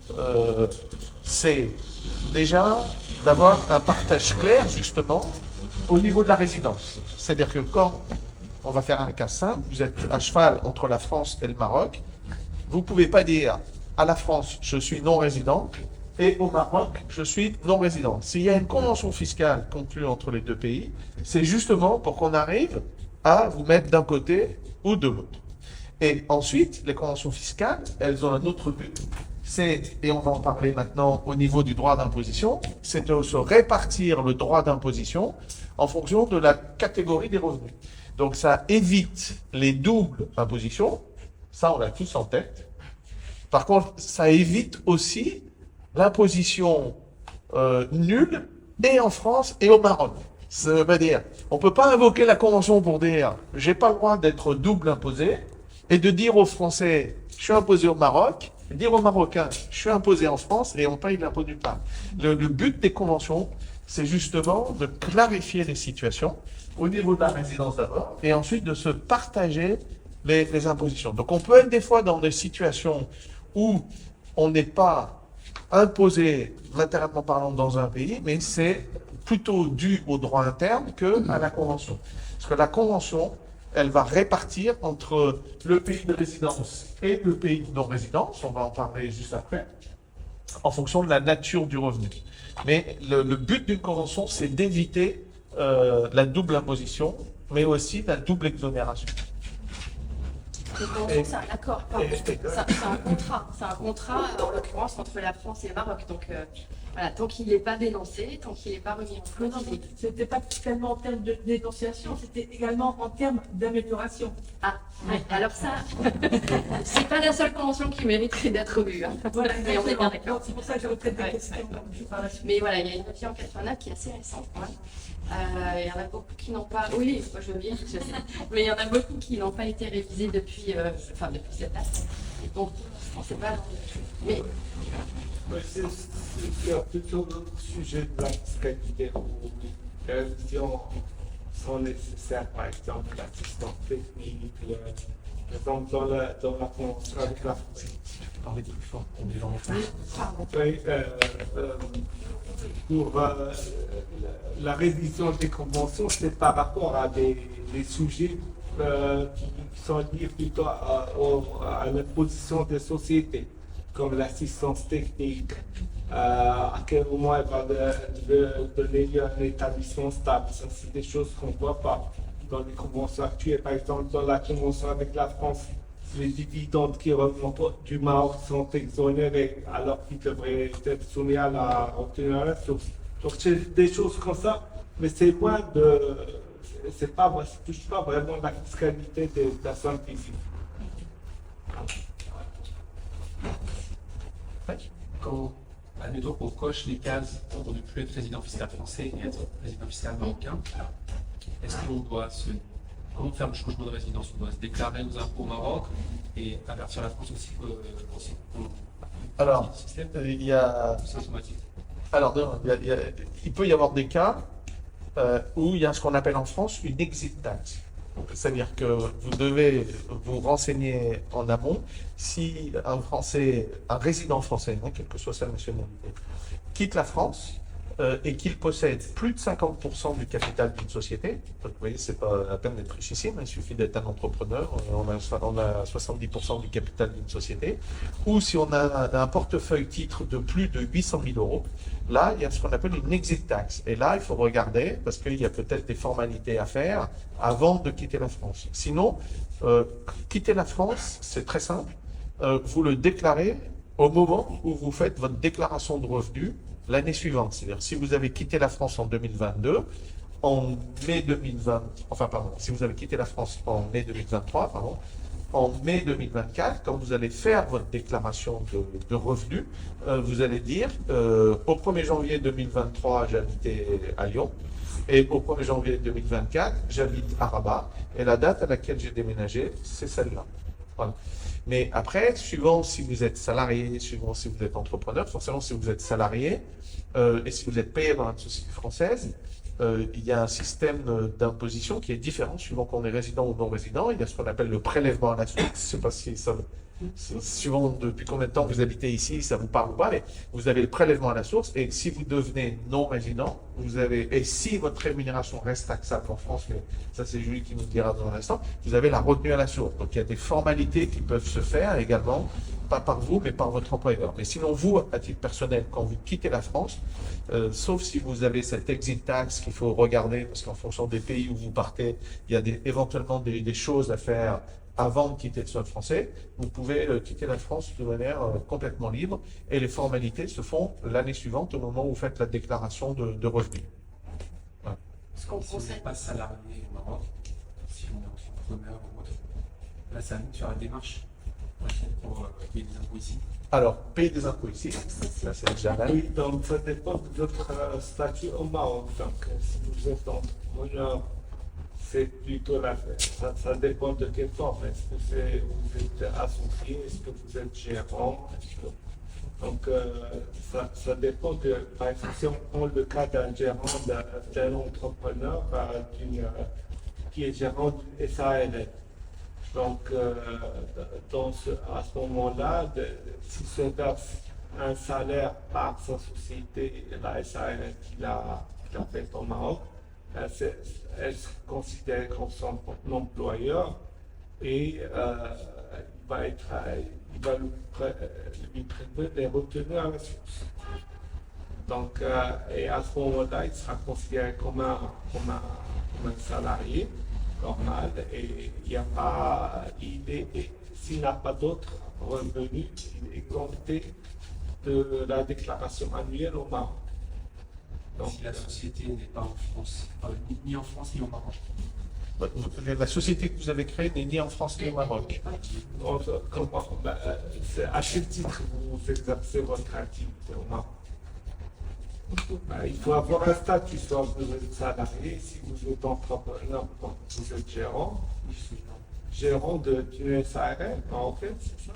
c'est déjà d'avoir un partage clair, justement, au niveau de la résidence. C'est-à-dire que quand on va faire un cas simple, vous êtes à cheval entre la France et le Maroc, vous ne pouvez pas dire à la France, je suis non résident, et au Maroc, je suis non résident. S'il y a une convention fiscale conclue entre les deux pays, c'est justement pour qu'on arrive à vous mettre d'un côté ou de l'autre. Et ensuite, les conventions fiscales, elles ont un autre but. Et on va en parler maintenant au niveau du droit d'imposition, c'est de se répartir le droit d'imposition en fonction de la catégorie des revenus. Donc ça évite les doubles impositions, ça on l'a tous en tête. Par contre, ça évite aussi l'imposition nulle et en France et au Maroc. Ça veut dire, on peut pas invoquer la convention pour dire j'ai pas le droit d'être double imposé et de dire aux Français je suis imposé au Maroc, et dire aux Marocains je suis imposé en France et on paye l'impôt nulle part. Le but des conventions, c'est justement de clarifier les situations au niveau de la résidence d'abord et ensuite de se partager les impositions. Donc on peut être des fois dans des situations où on n'est pas imposé matériellement parlant dans un pays, mais c'est plutôt dû au droit interne que à la convention. Parce que la convention, elle va répartir entre le pays de résidence et le pays de non-résidence, on va en parler juste après, en fonction de la nature du revenu. Mais le but d'une convention, c'est d'éviter la double imposition, mais aussi la double exonération. Une convention, c'est un accord, pardon. C'est un contrat. C'est un contrat, en l'occurrence, entre la France et le Maroc. Donc, voilà, tant qu'il n'est pas dénoncé, tant qu'il n'est pas remis en non, cause, non, c'était pas seulement en termes de dénonciation, c'était également en termes d'amélioration. Ah, ouais. Alors ça, c'est pas la seule convention qui mériterait d'être revue. Hein. Voilà, Mais on est bien d'accord. Donc, c'est pour ça que j'aurais peut-être des Ouais, questions ouais. par la suite. Mais voilà, il y a une loi en 89 qui est assez récente. Quand même. Il y en a beaucoup qui n'ont pas. Oui, moi je veux bien, je sais. Mais il y en a beaucoup qui n'ont pas été révisés depuis cette date. Donc, je ne sais pas. Mais Mais c'est plutôt d'autres sujets de la fiscalité où les révisions sont nécessaires, par exemple l'assistance technique, par exemple dans la convention avec la France. Parler plus fort pour les gens. Oui, pour la révision des conventions, c'est par rapport à des sujets qui sont liés plutôt à l'imposition des sociétés, comme l'assistance technique, à quel moment elle va donner lieu à un établissement stable. Ça, c'est des choses qu'on ne voit pas dans les conventions actuelles. Par exemple, dans la convention avec la France, les dividendes qui remontent du Maroc sont exonérés alors qu'ils devraient être soumis à la retenue à la source. Donc c'est des choses comme ça Mais c'est moins de. C'est pas, ça touche pas vraiment la fiscalité des personnes physiques. Quand, admettons qu'on coche les cases pour ne plus être résident fiscal français et être résident fiscal marocain, est-ce qu'on doit comment faire le changement de résidence? On doit se déclarer aux impôts au Maroc et à partir de la France aussi, Alors, système, il y a. c'est automatique. Alors, non, il peut y avoir des cas où il y a ce qu'on appelle en France une exit tax. C'est-à-dire que vous devez vous renseigner en amont si un résident français, hein, quelle que soit sa nationalité, quitte la France et qu'il possède plus de 50% du capital d'une société. Donc, vous voyez, c'est pas la peine d'être richissime, il suffit d'être un entrepreneur, on a 70% du capital d'une société. Ou si on a un portefeuille titre de plus de 800 000 euros, là, il y a ce qu'on appelle une exit tax. Et là, il faut regarder, parce qu'il y a peut-être des formalités à faire avant de quitter la France. Sinon, quitter la France, c'est très simple. Vous le déclarez au moment où vous faites votre déclaration de revenus l'année suivante. C'est-à-dire, si vous avez quitté la France en 2022, en mai 2020, enfin, pardon, si vous avez quitté la France en mai 2023, pardon, en mai 2024, quand vous allez faire votre déclaration de revenus, vous allez dire au 1er janvier 2023, j'habitais à Lyon, et au 1er janvier 2024, j'habite à Rabat, et la date à laquelle j'ai déménagé, c'est celle-là. Voilà. Mais après, suivant si vous êtes salarié, suivant si vous êtes entrepreneur, forcément si vous êtes salarié et si vous êtes payé par une société française, il y a un système d'imposition qui est différent suivant qu'on est résident ou non résident. Il y a ce qu'on appelle le prélèvement à la source. Je ne sais pas si ça, suivant depuis combien de temps vous habitez ici, ça vous parle ou pas, mais vous avez le prélèvement à la source et si vous devenez non résident, et si votre rémunération reste taxable en France, mais ça c'est Julie qui nous dira dans un instant, vous avez la retenue à la source. Donc il y a des formalités qui peuvent se faire également, pas par vous, mais par votre employeur. Mais sinon, vous, à titre personnel, quand vous quittez la France, sauf si vous avez cette exit tax qu'il faut regarder, parce qu'en fonction des pays où vous partez, il y a éventuellement des choses à faire avant de quitter le sol français, vous pouvez quitter la France de manière complètement libre et les formalités se font l'année suivante au moment où vous faites la déclaration de revenus. Voilà. Ce qu'on Si on n'est procède. pas salarié au Maroc, si on est entrepreneur ou autre, là, ça nous faire la démarche pour payer des impôts ici. Alors, payer des impôts ici, ça c'est déjà là. Oui, donc ça dépend de votre statut au Maroc. Donc, si vous êtes entrepreneur, c'est plutôt ça dépend de quelle forme. Est-ce que vous êtes associé, est-ce que vous êtes gérant? Donc, ça dépend de. Par exemple, si on prend le cas d'un gérant, d'un entrepreneur qui est gérant d'une SARL. Donc, à ce moment-là, s'il se verse un salaire par sa société, la SARL qu'il a faite au Maroc, elle se considère comme son employeur et il va lui prélever les retenues à la source. Donc, et à ce moment-là, il sera considéré comme un salarié normal et il n'y a pas, s'il n'a pas d'autres revenus, il est exempté de la déclaration annuelle au Maroc. Donc, Si la société n'est pas en France, ni en France ni au Maroc. La société que vous avez créée n'est ni en France ni au Maroc. à quel titre vous exercez votre activité au Maroc? Il faut avoir un statut, soit vous êtes salarié, si vous êtes entrepreneur, vous êtes gérant d'une SARL, en fait, c'est ça?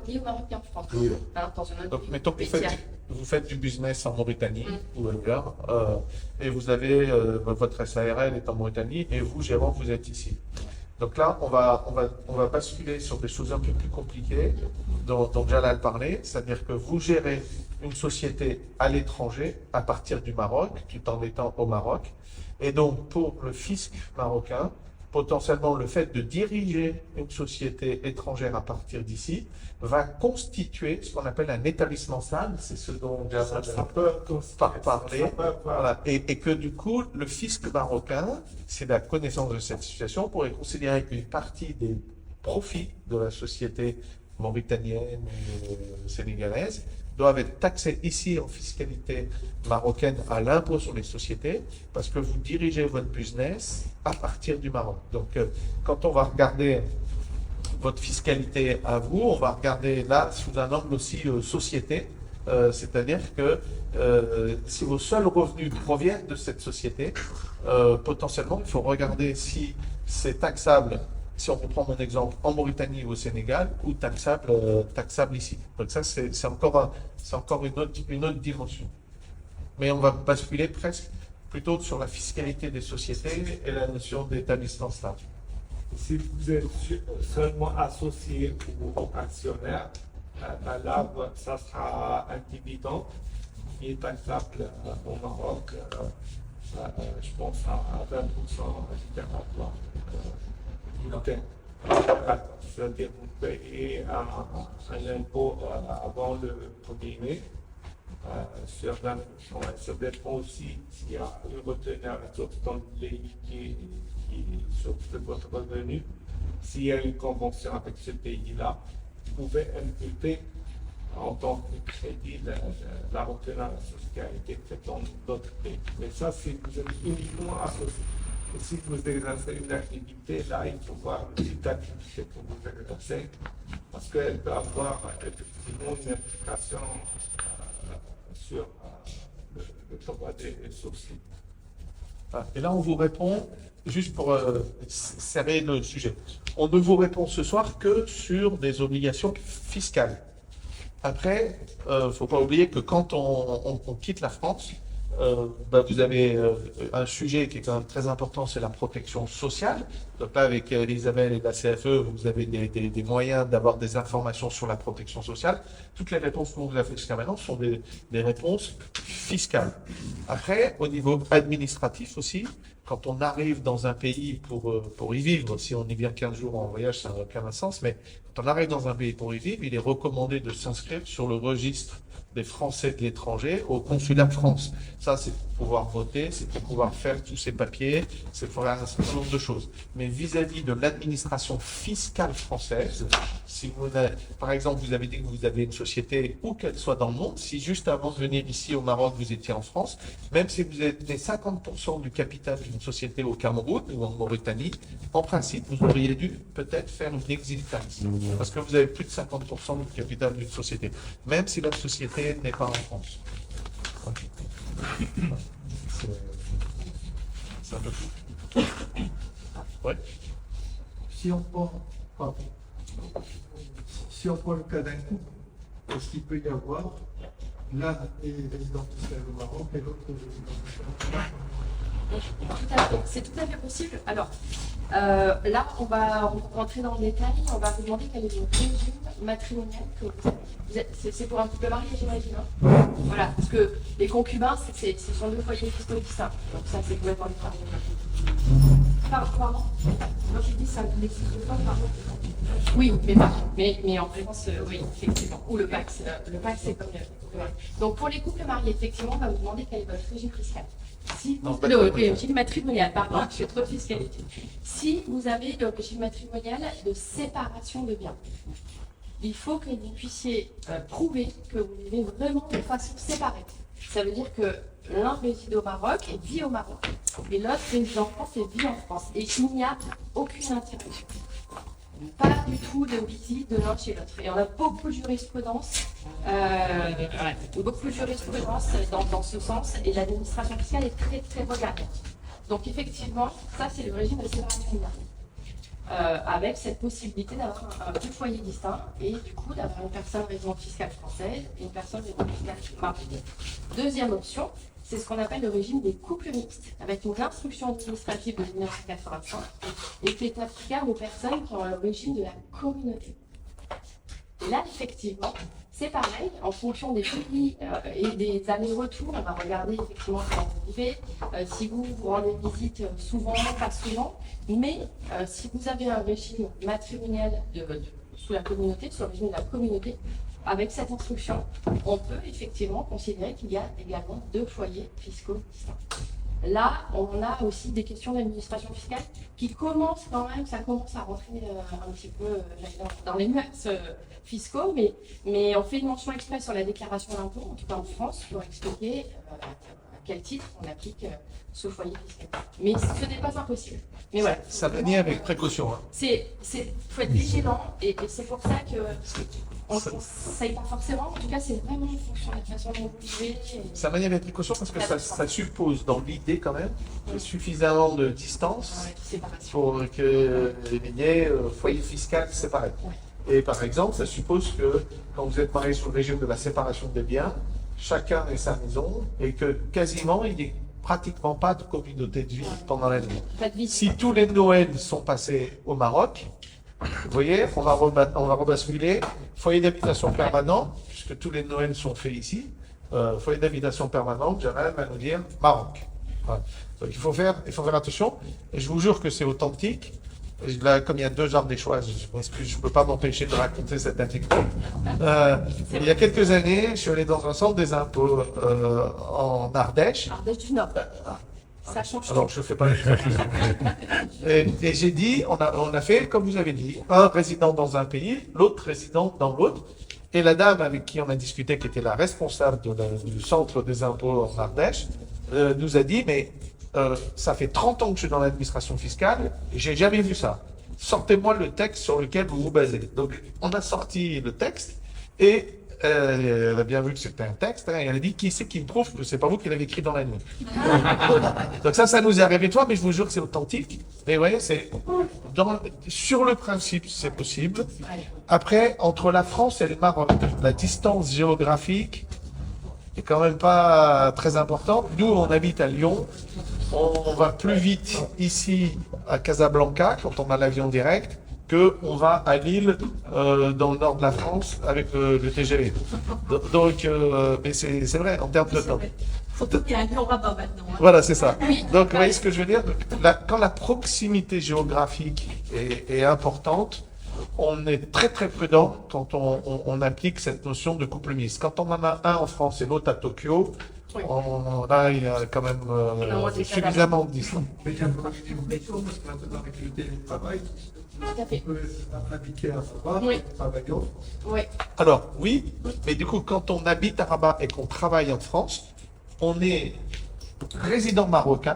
Ni au Maroc ni en France. Oui. Hein, dans un autre Donc, pays. mettons que vous faites du business en Mauritanie ou ailleurs, et vous avez votre SARL est en Mauritanie et vous, gérant, vous êtes ici. Donc là, on va basculer sur des choses un peu plus compliquées dont Jalal parlait, c'est-à-dire que vous gérez une société à l'étranger à partir du Maroc, tout en étant au Maroc. Et donc, pour le fisc marocain, potentiellement le fait de diriger une société étrangère à partir d'ici va constituer ce qu'on appelle un établissement stable, c'est ce dont Jalal peut parler. Voilà. Et que du coup, le fisc marocain, c'est la connaissance de cette situation, pourrait considérer qu'une partie des profits de la société mauritanienne ou sénégalaise doivent être taxés ici en fiscalité marocaine à l'impôt sur les sociétés parce que vous dirigez votre business à partir du Maroc. Donc, quand on va regarder votre fiscalité à vous, on va regarder là sous un angle aussi société, c'est-à-dire que si vos seuls revenus proviennent de cette société, potentiellement, il faut regarder si c'est taxable, si on reprend mon exemple, en Mauritanie ou au Sénégal, ou taxable ici. Donc ça, c'est encore une autre dimension. Mais on va basculer presque plutôt sur la fiscalité des sociétés et la notion d'établissement stable. Si vous êtes seulement associé ou actionnaire, là, ça sera un dividende qui est taxable au Maroc, je pense à 20% libératoire. C'est-à-dire vous payez un impôt avant le 1er mai sur 20%. Ça dépend aussi s'il y a une retenue dans le pays qui source de votre revenu. S'il y a une convention avec ce pays-là, vous pouvez imputer en tant que crédit la retenue à la société qui a été faite dans d'autres pays. Mais ça, c'est vous êtes uniquement associé. Et si vous exercez une activité, là, il faut voir le type d'activité que vous exercez, parce qu'elle peut avoir effectivement une implication sur le droit des sourcils. Et là, on vous répond, juste pour serrer le sujet, on ne vous répond ce soir que sur des obligations fiscales. Après, il ne faut pas oublier que quand on quitte la France, vous avez un sujet qui est quand même très important, c'est la protection sociale. Donc là, avec Isabelle et la CFE, vous avez des moyens d'avoir des informations sur la protection sociale. Toutes les réponses qu'on vous a faites jusqu'à maintenant sont des réponses fiscales. Après, au niveau administratif aussi, quand on arrive dans un pays pour y vivre, si on y vient 15 jours en voyage, ça n'a aucun sens, mais quand on arrive dans un pays pour y vivre, il est recommandé de s'inscrire sur le registre des Français de l'étranger au consulat de France. Ça, c'est pour pouvoir voter, c'est pour pouvoir faire tous ces papiers, c'est pour faire un certain nombre de choses. Mais vis-à-vis de l'administration fiscale française, si vous, par exemple, vous avez dit que vous avez une société, où qu'elle soit dans le monde, si juste avant de venir ici au Maroc, vous étiez en France, même si vous êtes 50% du capital d'une société au Cameroun ou en Mauritanie, en principe, vous auriez dû peut-être faire une exit tax. Parce que vous avez plus de 50% du capital d'une société, même si la société n'est pas en France. C'est un peu tout. Ouais. Si on prend le cas d'un couple, est-ce qu'il peut y avoir l'un est résident fiscal au Maroc et l'autre résident fiscal au Maroc? C'est tout à fait possible. Alors, là, on va rentrer dans le détail. On va vous demander quel est le régime matrimonial que vous avez. C'est pour un couple marié, j'imagine. Hein, voilà, parce que les concubins, ce sont deux foyers fiscaux distincts. Donc ça, c'est complètement différent. Pardon. Moi, j'ai dit ça n'existe pas, pardon. Oui, mais en France, oui, effectivement. Ou le Pax. Le Pax, c'est comme le. Donc pour les couples mariés, effectivement, on va vous demander quel est votre régime fiscal. Si vous, le régime matrimonial, pardon, je fais trop de fiscalité. Si vous avez le régime matrimonial de séparation de biens, il faut que vous puissiez prouver que vous vivez vraiment de façon séparée. Ça veut dire que l'un réside au Maroc et vit au Maroc, et l'autre réside en France et vit en France. Et il n'y a aucune interaction. Pas du tout de visite de l'un chez l'autre. Et on a beaucoup de jurisprudence, dans ce sens, et l'administration fiscale est très très regardante. Donc effectivement, ça c'est le régime de séparation de biens. Avec cette possibilité d'avoir deux foyers distincts et du coup d'avoir une personne résidente fiscale française et une personne résidente fiscale marocaine. Deuxième option, c'est ce qu'on appelle le régime des couples mixtes, avec une instruction administrative de 1985 et qui est applicable aux personnes qui ont le régime de la communauté. Et là, effectivement, c'est pareil, en fonction des pays et des allers-retours, on va regarder effectivement comment vous vivez, si vous vous rendez visite souvent, pas souvent, mais si vous avez un régime matrimonial sous la communauté, sous le régime de la communauté, avec cette instruction, on peut effectivement considérer qu'il y a également deux foyers fiscaux distincts. Là, on a aussi des questions d'administration fiscale qui commencent quand même, ça commence à rentrer un petit peu dans les mœurs fiscaux, mais on fait une mention exprès sur la déclaration d'impôt, en tout cas en France, pour expliquer à quel titre on applique ce foyer fiscal. Mais ce n'est pas impossible. Mais voilà. Ça manier avec précaution. Hein. Faut être vigilant et c'est pour ça que on ne conseille pas forcément. En tout cas, c'est vraiment en fonction de la façon dont vous vivez. Ça manier avec précaution parce que ça suppose dans l'idée quand même suffisamment de distance pour qu'il y ait foyer fiscal séparé. Et par exemple, ça suppose que quand vous êtes marié sous le régime de la séparation des biens, chacun ait sa maison et que quasiment il n'y ait pratiquement pas de communauté de vie pendant l'année. Si tous les Noëls sont passés au Maroc, vous voyez, on va rebasculer foyer d'habitation permanent, puisque tous les Noëls sont faits ici. Foyer d'habitation permanent, Jamal va nous dire Maroc. Voilà. Donc il faut faire attention. Et je vous jure que c'est authentique. Et là, comme il y a 2 genres des choix, je ne peux pas m'empêcher de raconter cette anecdote. Il y a quelques années, je suis allé dans un centre des impôts en Ardèche. Ardèche du Nord. Ça change. Alors, je ne fais pas et j'ai dit, on a fait, comme vous avez dit, un résident dans un pays, l'autre résident dans l'autre. Et la dame avec qui on a discuté, qui était la responsable du centre des impôts en Ardèche, nous a dit, mais ça fait 30 ans que je suis dans l'administration fiscale, et j'ai jamais vu ça. Sortez-moi le texte sur lequel vous vous basez. Donc, on a sorti le texte, et elle a bien vu que c'était un texte, hein, et elle a dit, qui c'est qui me prouve que c'est pas vous qui l'avez écrit dans la nuit. Donc ça nous est arrivé toi, mais je vous jure que c'est authentique. Mais vous voyez, sur le principe, c'est possible. Après, entre la France et le Maroc, la distance géographique est quand même pas très importante. Nous, on habite à Lyon. On va plus vite ici à Casablanca quand on a l'avion direct qu'on va à Lille dans le nord de la France avec le TGV. Donc, mais c'est vrai en termes de temps. Surtout qu'il y a un Lyon-Rabat maintenant. Hein. Voilà, c'est ça. Donc, vous voyez ce que je veux dire? Quand la proximité géographique est importante, on est très très prudent quand on applique cette notion de couple mixte. Quand on en a un en France et l'autre à Tokyo, là, il y a quand même suffisamment de distance. Mais il y a quand même une pression parce que maintenant avec le télétravail, on peut habiter à Rabat et travailler en France. Oui. Alors, oui, mais du coup, quand on habite à Rabat et qu'on travaille en France, on est résident marocain.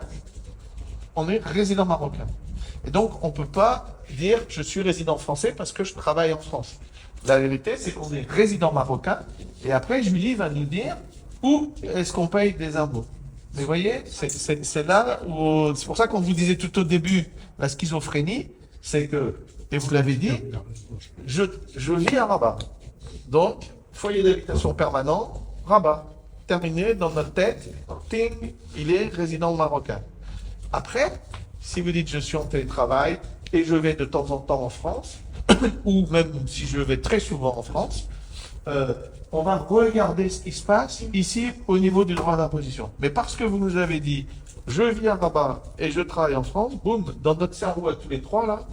On est résident marocain. Et donc, on ne peut pas dire je suis résident français parce que je travaille en France. La vérité, c'est qu'on est résident marocain. Et après, Julie va nous dire où est-ce qu'on paye des impôts. Mais vous voyez, c'est là où... C'est pour ça qu'on vous disait tout au début, la schizophrénie, c'est que, et vous l'avez dit, je vis à Rabat. Donc, foyer d'habitation permanent, Rabat. Terminé dans notre tête, ting, il est résident marocain. Après, si vous dites je suis en télétravail et je vais de temps en temps en France, ou même si je vais très souvent en France, on va regarder ce qui se passe ici au niveau du droit d'imposition. Mais parce que vous nous avez dit je vis à Rabat et je travaille en France, boum, dans notre cerveau à tous les trois là,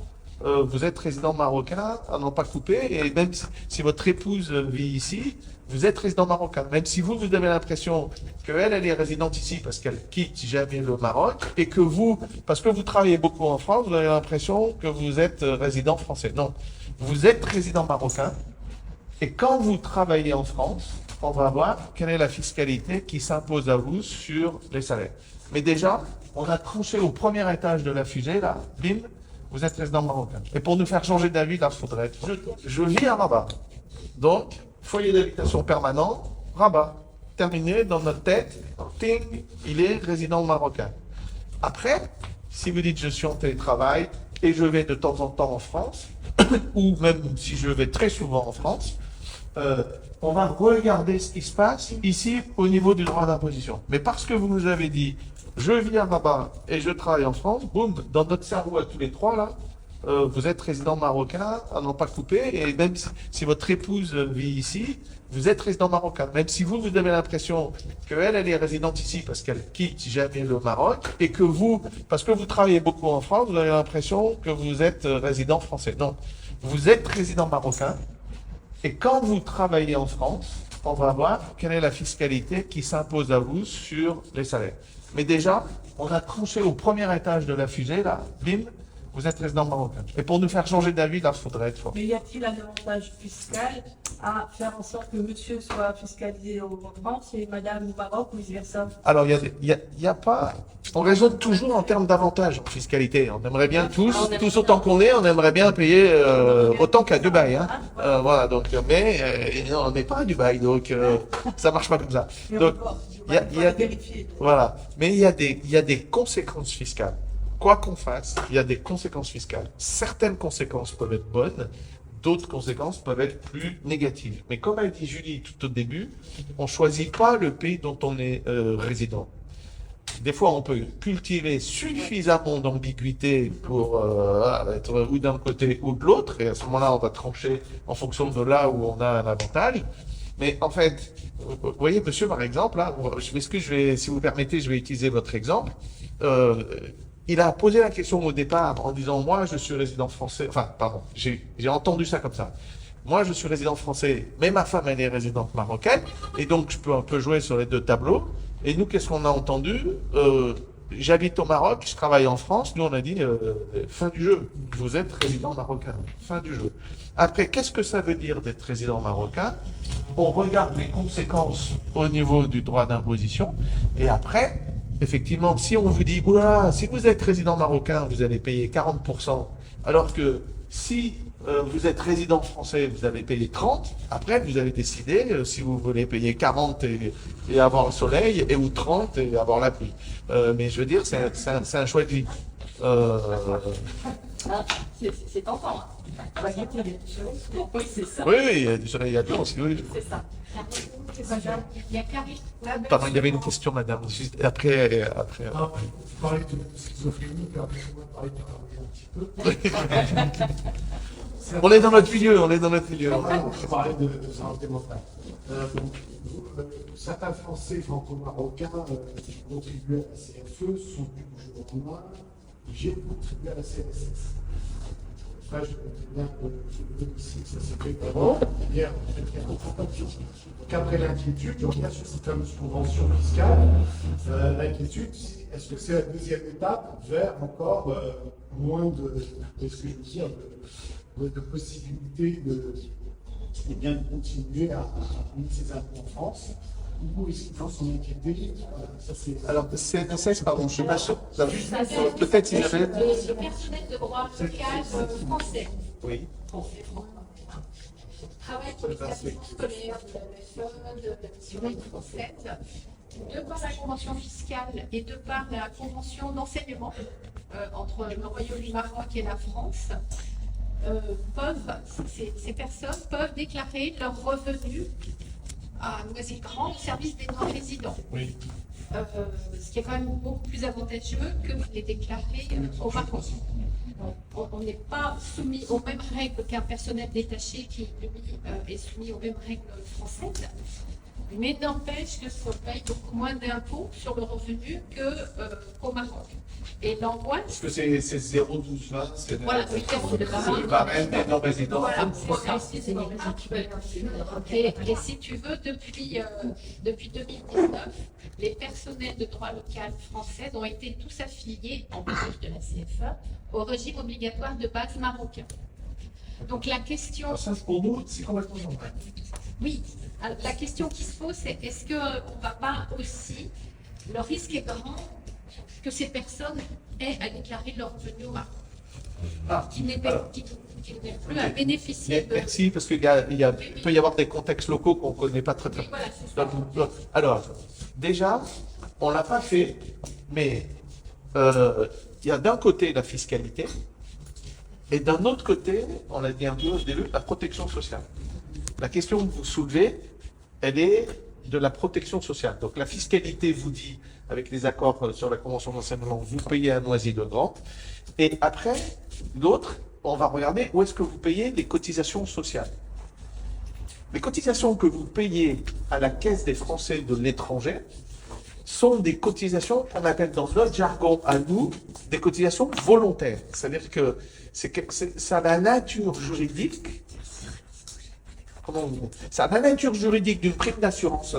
vous êtes résident marocain, à n'en pas couper, et même si votre épouse vit ici, vous êtes résident marocain. Même si vous avez l'impression qu'elle est résidente ici parce qu'elle quitte jamais le Maroc, et que vous, parce que vous travaillez beaucoup en France, vous avez l'impression que vous êtes résident français. Non, vous êtes résident marocain, et quand vous travaillez en France, on va voir quelle est la fiscalité qui s'impose à vous sur les salaires. Mais déjà, on a tranché au premier étage de la fusée, là, bim, vous êtes résident marocain. Et pour nous faire changer d'avis, là, il faudrait être... Je vis à Rabat. Donc, foyer d'habitation permanent, Rabat. Terminé dans notre tête, ting, il est résident marocain. Après, si vous dites je suis en télétravail et je vais de temps en temps en France, ou même si je vais très souvent en France, on va regarder ce qui se passe ici au niveau du droit d'imposition. Mais parce que vous nous avez dit je vis à Rabat et je travaille en France, boum, dans notre cerveau à tous les trois là, vous êtes résident marocain, à n'en pas couper, et même si votre épouse vit ici, vous êtes résident marocain. Même si vous avez l'impression qu'elle est résidente ici parce qu'elle quitte jamais le Maroc, et que vous, parce que vous travaillez beaucoup en France, vous avez l'impression que vous êtes résident français. Non, vous êtes résident marocain, et quand vous travaillez en France, on va voir quelle est la fiscalité qui s'impose à vous sur les salaires. Mais déjà, on a tranché au premier étage de la fusée, là, bim, vous êtes résident marocain. Et pour nous faire changer d'avis, là, il faudrait être fort. Mais y a-t-il un avantage fiscal à faire en sorte que monsieur soit fiscalisé en France et madame au Maroc ou vice-versa? Alors, il y a pas... On raisonne toujours en termes d'avantages en fiscalité. On aimerait bien tous autant qu'on est, on aimerait bien payer autant qu'à Dubaï. Hein. Voilà, donc, mais on n'est pas à Dubaï, donc ça marche pas comme ça. Donc, voilà. Mais il y a des conséquences fiscales. Quoi qu'on fasse, il y a des conséquences fiscales. Certaines conséquences peuvent être bonnes, d'autres conséquences peuvent être plus négatives. Mais comme a dit Julie tout au début, on choisit pas le pays dont on est résident. Des fois, on peut cultiver suffisamment d'ambiguïté pour être ou d'un côté ou de l'autre, et à ce moment-là, on va trancher en fonction de là où on a un avantage. Mais en fait, vous voyez, monsieur, par exemple, là, si vous permettez, je vais utiliser votre exemple. Il a posé la question au départ en disant, moi, je suis résident français, enfin, pardon, j'ai entendu ça comme ça. Moi, je suis résident français, mais ma femme, elle est résidente marocaine, et donc je peux un peu jouer sur les deux tableaux. Et nous, qu'est-ce qu'on a entendu? J'habite au Maroc, je travaille en France. Nous, on a dit, fin du jeu. Vous êtes résident marocain. Fin du jeu. Après, qu'est-ce que ça veut dire d'être résident marocain? On regarde les conséquences au niveau du droit d'imposition. Et après, effectivement, si on vous dit, oula, si vous êtes résident marocain, vous allez payer 40%, alors que si vous êtes résident français, vous allez payer 30%, après vous allez décider si vous voulez payer 40% et avoir le soleil, ou 30% et avoir la pluie. Mais je veux dire, c'est un choix de vie. C'est tentant. Hein. Oui, c'est ça. Oui, il y a du soleil, il y a de l'eau aussi, oui. C'est ça. Il y a Karine. Pardon, il y avait une question, madame. Juste après. Vous parlez de schizophrénie, permettez-moi de parler de travailler un petit peu. On est dans notre milieu, on est dans notre milieu. Je parlais de sens démocrate. Certains Français franco-marocains qui contribuent à la CFE sont du jour au lendemain obligés de contribuer à la CNSS. Ça, je connais bien que ça s'est fait avant. Hier, donc après l'inquiétude, on revient sur cette fameuse convention fiscale. L'inquiétude, est-ce que c'est la deuxième étape vers encore moins de ce que je veux dire, de possibilités de continuer à payer ses impôts en France, ou est-ce qu'il faut s'en inquiéter? Alors, CNSS, pardon, je suis pas sûr. Peut-être si j'avais. Le personnel de droit local français. Oui. Travaille pour l'établissement scolaire de la de la mission française. De par la convention fiscale et de par la convention d'enseignement entre le Royaume du Maroc et la France, ces personnes peuvent déclarer leurs revenus à Noisy-le-Grand au service des non-résidents. Oui. Ce qui est quand même beaucoup plus avantageux que de les déclarer au Maroc. On n'est pas soumis aux mêmes règles qu'un personnel détaché qui, lui, est soumis aux mêmes règles françaises. Mais n'empêche que ça paye beaucoup moins d'impôts sur le revenu qu'au Maroc. Et l'angoisse. Parce que c'est 0,1220, c'est voilà, oui, c'est le barème des non-résidents. Voilà, et si tu veux, depuis 2019, les personnels de droit local français ont été tous affiliés, en plus de la CFE, au régime obligatoire de base marocain. Donc la question. Alors ça, pour nous, c'est complètement normal. Oui, alors, la question qui se pose, c'est est-ce qu'on ne va pas aussi. Le risque est grand que ces personnes aient à déclarer leur revenu au Maroc. Qui n'est plus à bénéficier de. Merci, parce qu'il peut y avoir des contextes locaux qu'on ne connaît pas très bien. Oui, voilà, c'est ça. Alors, déjà, on ne l'a pas fait, mais il y a d'un côté la fiscalité, et d'un autre côté, on l'a dit un peu au début, la protection sociale. La question que vous soulevez, elle est de la protection sociale. Donc la fiscalité vous dit, avec les accords sur la convention d'enseignement, vous payez à Noisy-le-Grand. Et après, l'autre, on va regarder où est-ce que vous payez les cotisations sociales. Les cotisations que vous payez à la Caisse des Français de l'étranger sont des cotisations qu'on appelle dans notre jargon à nous, des cotisations volontaires. C'est-à-dire que ça a la nature juridique ça a la nature juridique d'une prime d'assurance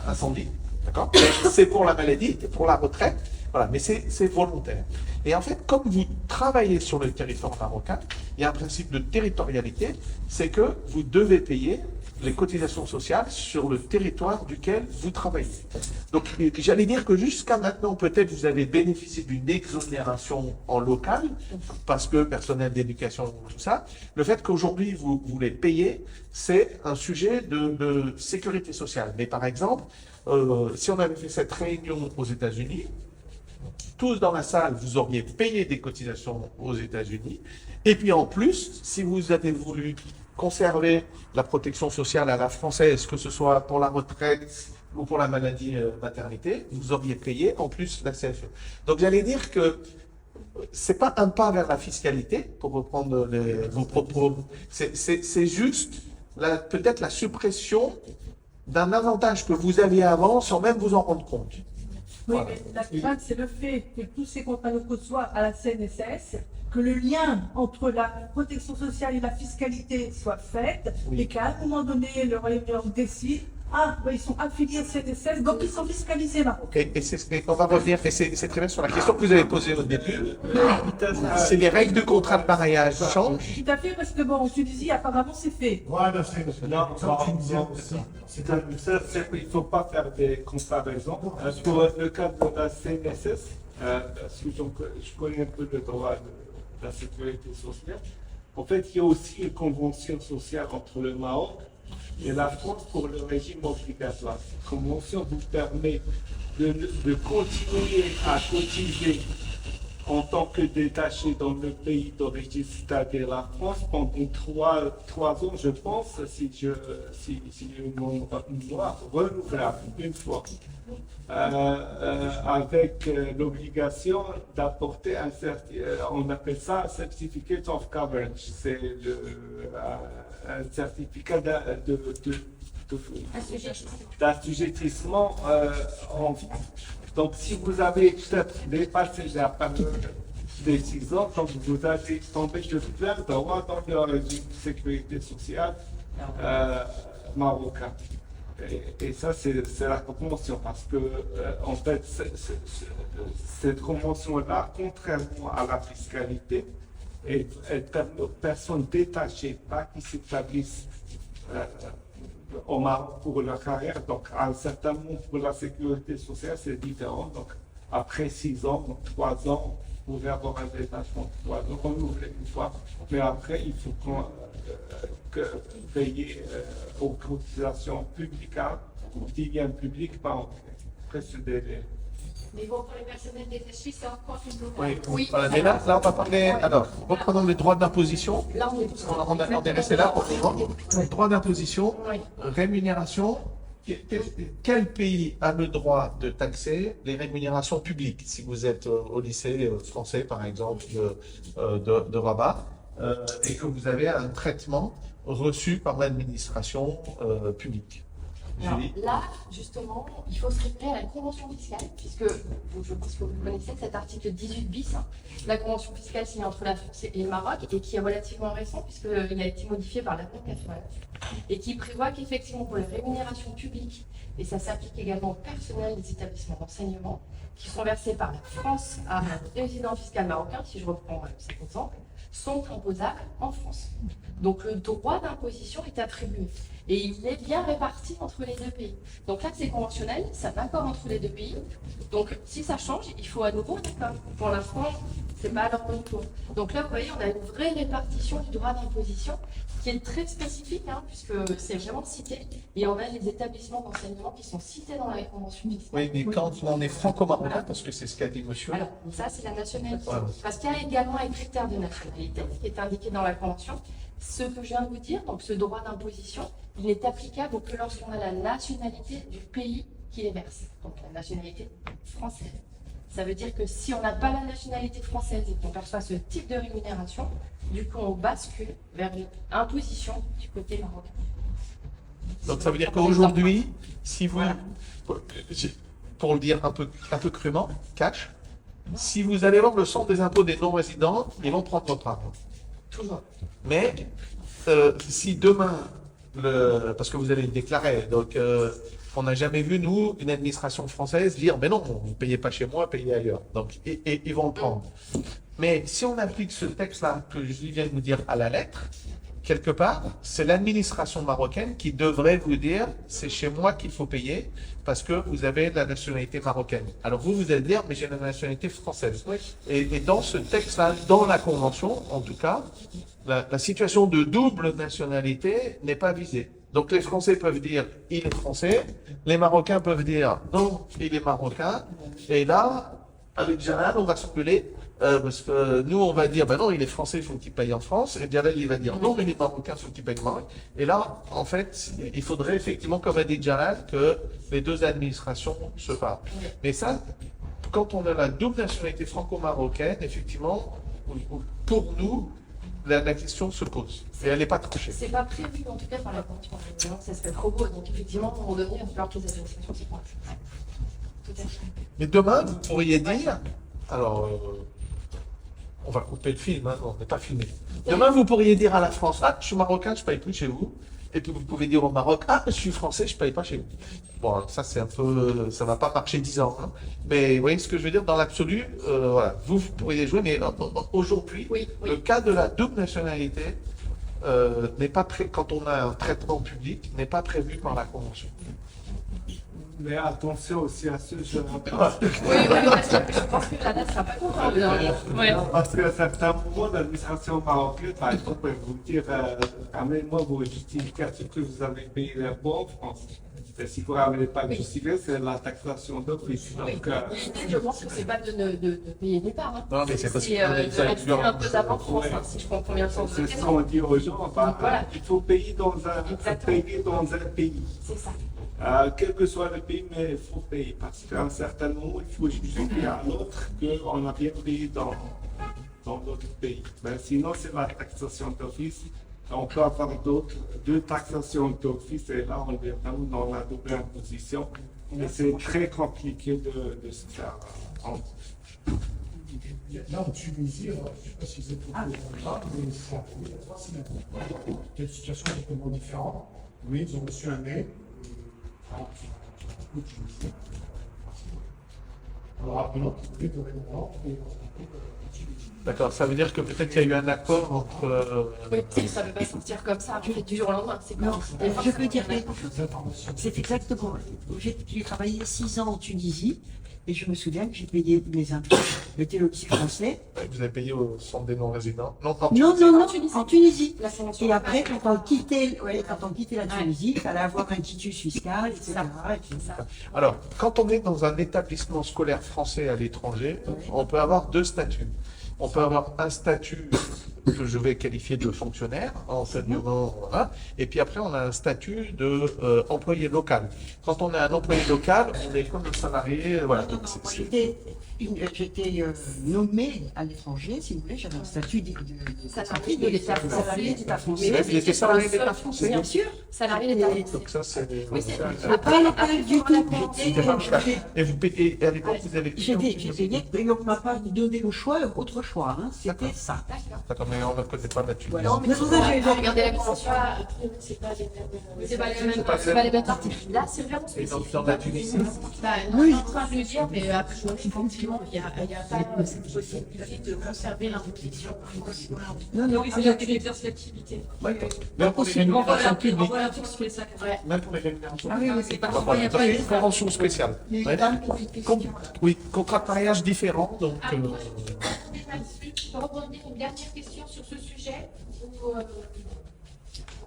incendie, d'accord? C'est pour la maladie et pour la retraite, voilà, mais c'est volontaire. Et en fait, comme vous travaillez sur le territoire marocain, il y a un principe de territorialité, c'est que vous devez payer les cotisations sociales sur le territoire duquel vous travaillez. Donc, j'allais dire que jusqu'à maintenant, peut-être vous avez bénéficié d'une exonération en local, parce que personnel d'éducation, tout ça. Le fait qu'aujourd'hui, vous les payez, c'est un sujet de sécurité sociale. Mais par exemple, si on avait fait cette réunion aux États-Unis, tous dans la salle, vous auriez payé des cotisations aux États-Unis. Et puis en plus, si vous avez voulu conserver la protection sociale à la française, que ce soit pour la retraite ou pour la maladie maternité, vous auriez payé en plus la CFE. Donc j'allais dire que c'est pas un pas vers la fiscalité, pour reprendre vos propos, c'est juste peut-être la suppression d'un avantage que vous aviez avant sans même vous en rendre compte. Oui, Voilà. mais la crainte, c'est le fait que tous ces contrats locaux soient à la CNSS, que le lien entre la protection sociale et la fiscalité soit fait, Oui. et qu'à un moment donné, le Royaume-Uni décide, ils sont affiliés à CNSS, donc ils sont fiscalisés là. Et on va revenir, et c'est très bien sur la question que vous avez posée au début. C'est les règles du contrat de mariage changent. Tout à fait, parce que bon, en Tunisie, apparemment, c'est fait. Voilà, c'est Non, il ne faut pas faire des comparaisons. Pour le cas de la CNSS, parce que je connais un peu le droit de la sécurité sociale, en fait, il y a aussi une convention sociale entre le Maroc et la France pour le régime obligatoire. Cette convention vous permet de continuer à cotiser en tant que détaché dans le pays d'origine, c'est-à-dire la France, pendant trois ans, je pense, si mon mémoire renouvelable une fois, avec l'obligation d'apporter on appelle ça un certificate of coverage, c'est un certificat d'assujettissement en vie. Donc, si vous avez peut-être dépassé la période des 6 ans, donc vous allez tomber de plein droit dans le régime de sécurité sociale marocain. Et ça, c'est la convention, parce que, en fait, cette convention-là, contrairement à la fiscalité, elle permet aux personnes détachées, pas qui s'établissent au Maroc pour leur carrière. Donc, à un certain moment, pour la sécurité sociale, c'est différent. Donc, après 6 ans, donc 3 ans, vous pouvez avoir un détachement de 3 ans, renouvelé une fois. Mais après, il faut payer aux cotisations publiques, qui viennent publiques, pas après ce délai. Mais bon, pour les personnels détachés, c'est encore une autre. Oui. Voilà, mais là, on va parler. Alors, reprenons les droits d'imposition. Là, on est On est resté là pour le moment. Droits d'imposition, Oui. rémunération. Quel pays a le droit de taxer les rémunérations publiques? Si vous êtes au lycée français, par exemple, de Rabat, et que vous avez un traitement reçu par l'administration publique. Alors, Julie? là, justement, il faut se référer à la convention fiscale, puisque je pense que vous connaissez cet article 18 bis, la convention fiscale signée entre la France et le Maroc, et qui est relativement récent, puisqu'il a été modifié par la COP 89, et qui prévoit qu'effectivement, pour les rémunérations publiques, et ça s'applique également au personnel des établissements d'enseignement, qui sont versés par la France à un résident fiscal marocain, si je reprends cet exemple, sont imposables en France. Donc le droit d'imposition est attribué. Et il est bien réparti entre les deux pays. Donc là, c'est conventionnel, c'est un accord entre les deux pays. Donc si ça change, il faut à nouveau un accord. Pour l'instant, c'est pas à leur bon tour. Donc là, vous voyez, on a une vraie répartition du droit d'imposition qui est très spécifique, puisque c'est vraiment cité. Et on a les établissements d'enseignement qui sont cités dans la convention fiscale. Oui, mais quand on est franco-marocain, parce que c'est ce qu'a dit monsieur. Alors, ça, c'est la nationalité. Ouais. Parce qu'il y a également un critère de nationalité qui est indiqué dans la Convention. Ce que je viens de vous dire, donc ce droit d'imposition, il n'est applicable que lorsqu'on a la nationalité du pays qui les verse. Donc la nationalité française. Ça veut dire que si on n'a pas la nationalité française et qu'on perçoit ce type de rémunération, du coup on bascule vers une imposition du côté marocain. Donc ça veut dire qu'aujourd'hui, si vous, pour le dire un peu crûment, cash, si vous allez voir le centre des impôts des non-résidents, ils vont prendre votre argent. Toujours. Mais si demain, parce que vous allez le déclarer, donc on n'a jamais vu, nous, une administration française dire, ben non, vous ne payez pas chez moi, payez ailleurs. Donc, et ils vont le prendre. Mais si on applique ce texte-là que je viens de vous dire à la lettre, quelque part, c'est l'administration marocaine qui devrait vous dire, c'est chez moi qu'il faut payer parce que vous avez la nationalité marocaine. Alors vous allez dire, mais j'ai la nationalité française. Et dans ce texte-là, dans la convention, en tout cas, la situation de double nationalité n'est pas visée. Donc les Français peuvent dire, il est français, les Marocains peuvent dire, non, il est marocain, et là, avec Jalal, on va s'appeler. Parce que nous, on va dire, ben non, il est français, il faut qu'il paye en France. Et Jalal, il va dire, non, il est marocain, il faut qu'il paye au Maroc. Et là, en fait, il faudrait effectivement, comme a dit Jalal, que les deux administrations se parlent. Mais ça, quand on a la double nationalité franco-marocaine, effectivement, pour nous, la question se pose. Et elle n'est pas tranchée. C'est pas prévu, en tout cas, par la Convention. Ça serait trop beau. Donc, effectivement, à un moment donné, il va falloir que les administrations s'y pointent. Tout à fait. Mais demain, vous pourriez dire, alors, on va couper le film, hein, on n'est pas filmé. Demain, vous pourriez dire à la France, ah, je suis marocain, je ne paye plus chez vous. Et puis vous pouvez dire au Maroc, ah, je suis français, je ne paye pas chez vous. Bon, ça c'est un peu, ça ne va pas marcher 10 ans. Hein. Mais vous voyez ce que je veux dire, dans l'absolu, voilà, vous pourriez jouer, mais aujourd'hui, le cas de la double nationalité n'est pas quand on a un traitement public, n'est pas prévu par la Convention. Mais attention aussi à ce jeu. Oui, parce que je pense que la date ne sera pas contente. Parce qu'à certains moments, l'administration marocaine, par exemple, peut vous dire, amenez-moi vos justificatifs que vous avez payé l'impôt en France. Et si vous n'avez pas de justificatif, c'est la taxation d'office. Donc, je pense que c'est pas de payer des parts. Hein. Non, mais c'est parce que de rester un peu d'avant France, hein, si je comprends bien le sens de c'est la ce question. qu'on dit aux gens. Voilà. Il faut payer dans un pays. C'est ça. Quel que soit le pays, mais il faut payer. Parce qu'à un certain moment, il faut justifier à l'autre qu'on a bien payé dans d'autres pays. Mais sinon, c'est la taxation d'office. On peut avoir deux taxations d'office et là, on est vraiment dans la double imposition. Mais c'est très compliqué de se faire Là, en Tunisie, je ne sais pas si vous êtes au courant, mais c'est il y a 3 semaines. Il y a une situation complètement différente. Oui, ils ont reçu un mail. Alors, appelant plus de dorénavant, et D'accord, ça veut dire que peut-être qu'il y a eu un accord entre. Oui, ça ne peut pas sortir comme ça, du jour au lendemain. C'est Non, comme je peux dire quelque chose. ces informations. C'est exactement. J'ai travaillé 6 ans en Tunisie et je me souviens que j'ai payé mes impôts. J'étais aussi français. Vous avez payé au centre des non-résidents? Non, En Tunisie. la Convention. Et après, quand on quittait la Tunisie, il fallait avoir un quitus fiscal, etc. Alors, quand on est dans un établissement scolaire français à l'étranger, on peut avoir deux statuts. On peut avoir un statut que je vais qualifier de fonctionnaire, enseignement, voilà. Et puis après, on a un statut de employé local. Quand on est un employé local, on est comme un salarié, voilà. Donc, J'étais nommé à l'étranger, si vous voulez, j'avais un statut de Salarié de l'État salarié d'État français. Vous étiez salarié de l'État français? Bien sûr. Salarié de l'État. Donc ça, c'est. Oui, c'est Pas local du tout. Et vous payez, et à l'époque, vous avez J'ai payé, et on ne m'a pas donné le choix, autre choix. Hein. C'était ça. D'accord. D'accord, mais on ne connaît pas la Tunisie. Non, mais Mais c'est ça, j'ai regardez la convention. C'est pas les mêmes articles. Là, c'est vraiment Et spécifique. dans la Tunisie, Oui, je suis en train de le dire, mais effectivement, il n'y a pas cette possibilité de conserver l'imposition. Non, Oui, c'est-à-dire qu'il exerce l'activité. même pour les rémunérations publiques, Voilà, tout ce qui est ça. même pour les rémunérations Ah oui, oui, c'est pas Voilà, donc, une convention spéciale. Ouais. Oui, contrat de mariage différent, donc. Je peux rebondir une dernière question sur ce sujet.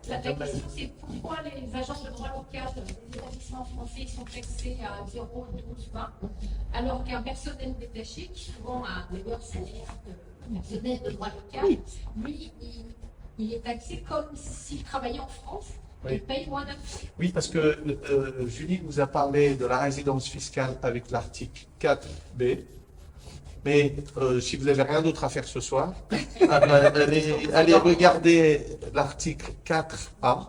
La question, c'est pourquoi les agents de droit local des établissements français sont taxés à 0, 12, 20, alors qu'un personnel détaché, qui souvent a un meilleur salaire que le personnel de droit local, lui, il est taxé comme s'il travaillait en France. Oui. Il paye moins d'impôts. Oui, parce que Julie vous a parlé de la résidence fiscale avec l'article 4B. Mais si vous n'avez rien d'autre à faire ce soir, allez regarder l'article 4A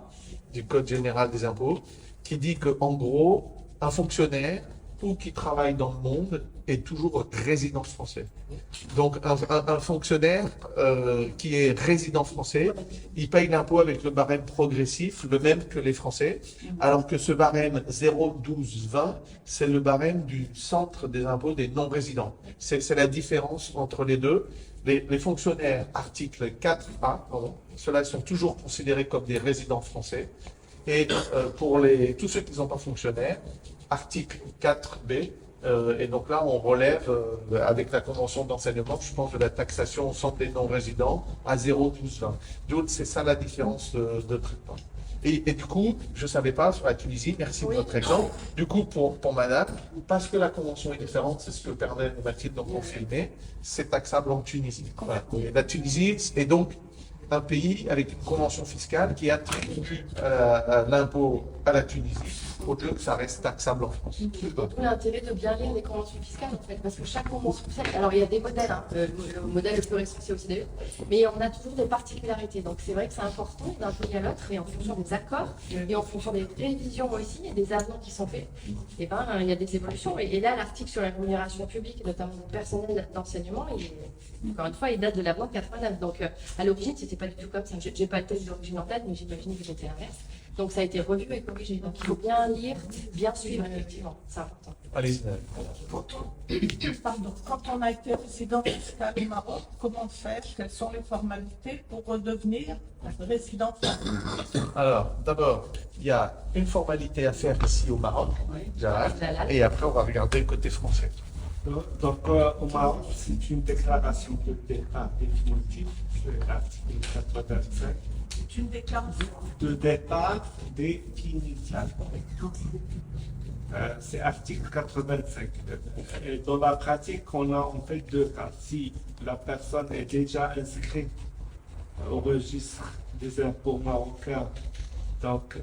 du Code général des impôts qui dit qu'en gros, un fonctionnaire ou qui travaille dans le monde est toujours résident français. Donc un fonctionnaire qui est résident français, il paye l'impôt avec le barème progressif, le même que les Français, alors que ce barème 0,12,20, c'est le barème du centre des impôts des non-résidents. C'est la différence entre les deux. Les fonctionnaires, article 4A, ceux-là sont toujours considérés comme des résidents français. Et pour tous ceux qui ne sont pas fonctionnaires, article 4B, et donc là on relève avec la convention d'enseignement, je pense, de la taxation au centre des non-résidents à 0,1220. Donc c'est ça la différence de traitement. Et du coup, je ne savais pas sur la Tunisie, merci de votre exemple. Du coup, pour madame, parce que la convention est différente, c'est ce que permet Mathilde de confirmer, c'est taxable en Tunisie. Voilà. Et la Tunisie est donc un pays avec une convention fiscale qui attribue l'impôt à la Tunisie, au lieu que ça reste taxable en France. D'où l'intérêt de bien lire les conventions fiscales, en fait, parce que chaque convention fiscale, alors il y a des modèles, hein, le modèle le plus récent c'est OCDE, mais on a toujours des particularités. Donc c'est vrai que c'est important d'un pays à l'autre, et en fonction des accords, et en fonction des révisions aussi, et des avenants qui sont faits, et ben, il y a des évolutions. Et là, l'article sur la rémunération publique, et notamment du personnel d'enseignement, encore une fois, il date de l'avenant de 89. Donc à l'origine, c'était pas du tout comme ça. J'ai pas le texte d'origine en tête, mais j'imagine que c'était l'inverse. Donc ça a été revu et corrigé. Donc il faut bien lire, bien suivre, effectivement. C'est important. Allez. Pardon. Quand on a été résident fiscal au Maroc, comment faire? Quelles sont les formalités pour redevenir résident français? Alors, d'abord, il y a une formalité à faire ici au Maroc, et après on va regarder le côté français. Donc, au Maroc, c'est une déclaration de départ définitive, c'est l'article 85. C'est une déclaration. De départ définitive. C'est article 85. Et dans la pratique, on a en fait deux cas. Si la personne est déjà inscrite au registre des impôts marocains, donc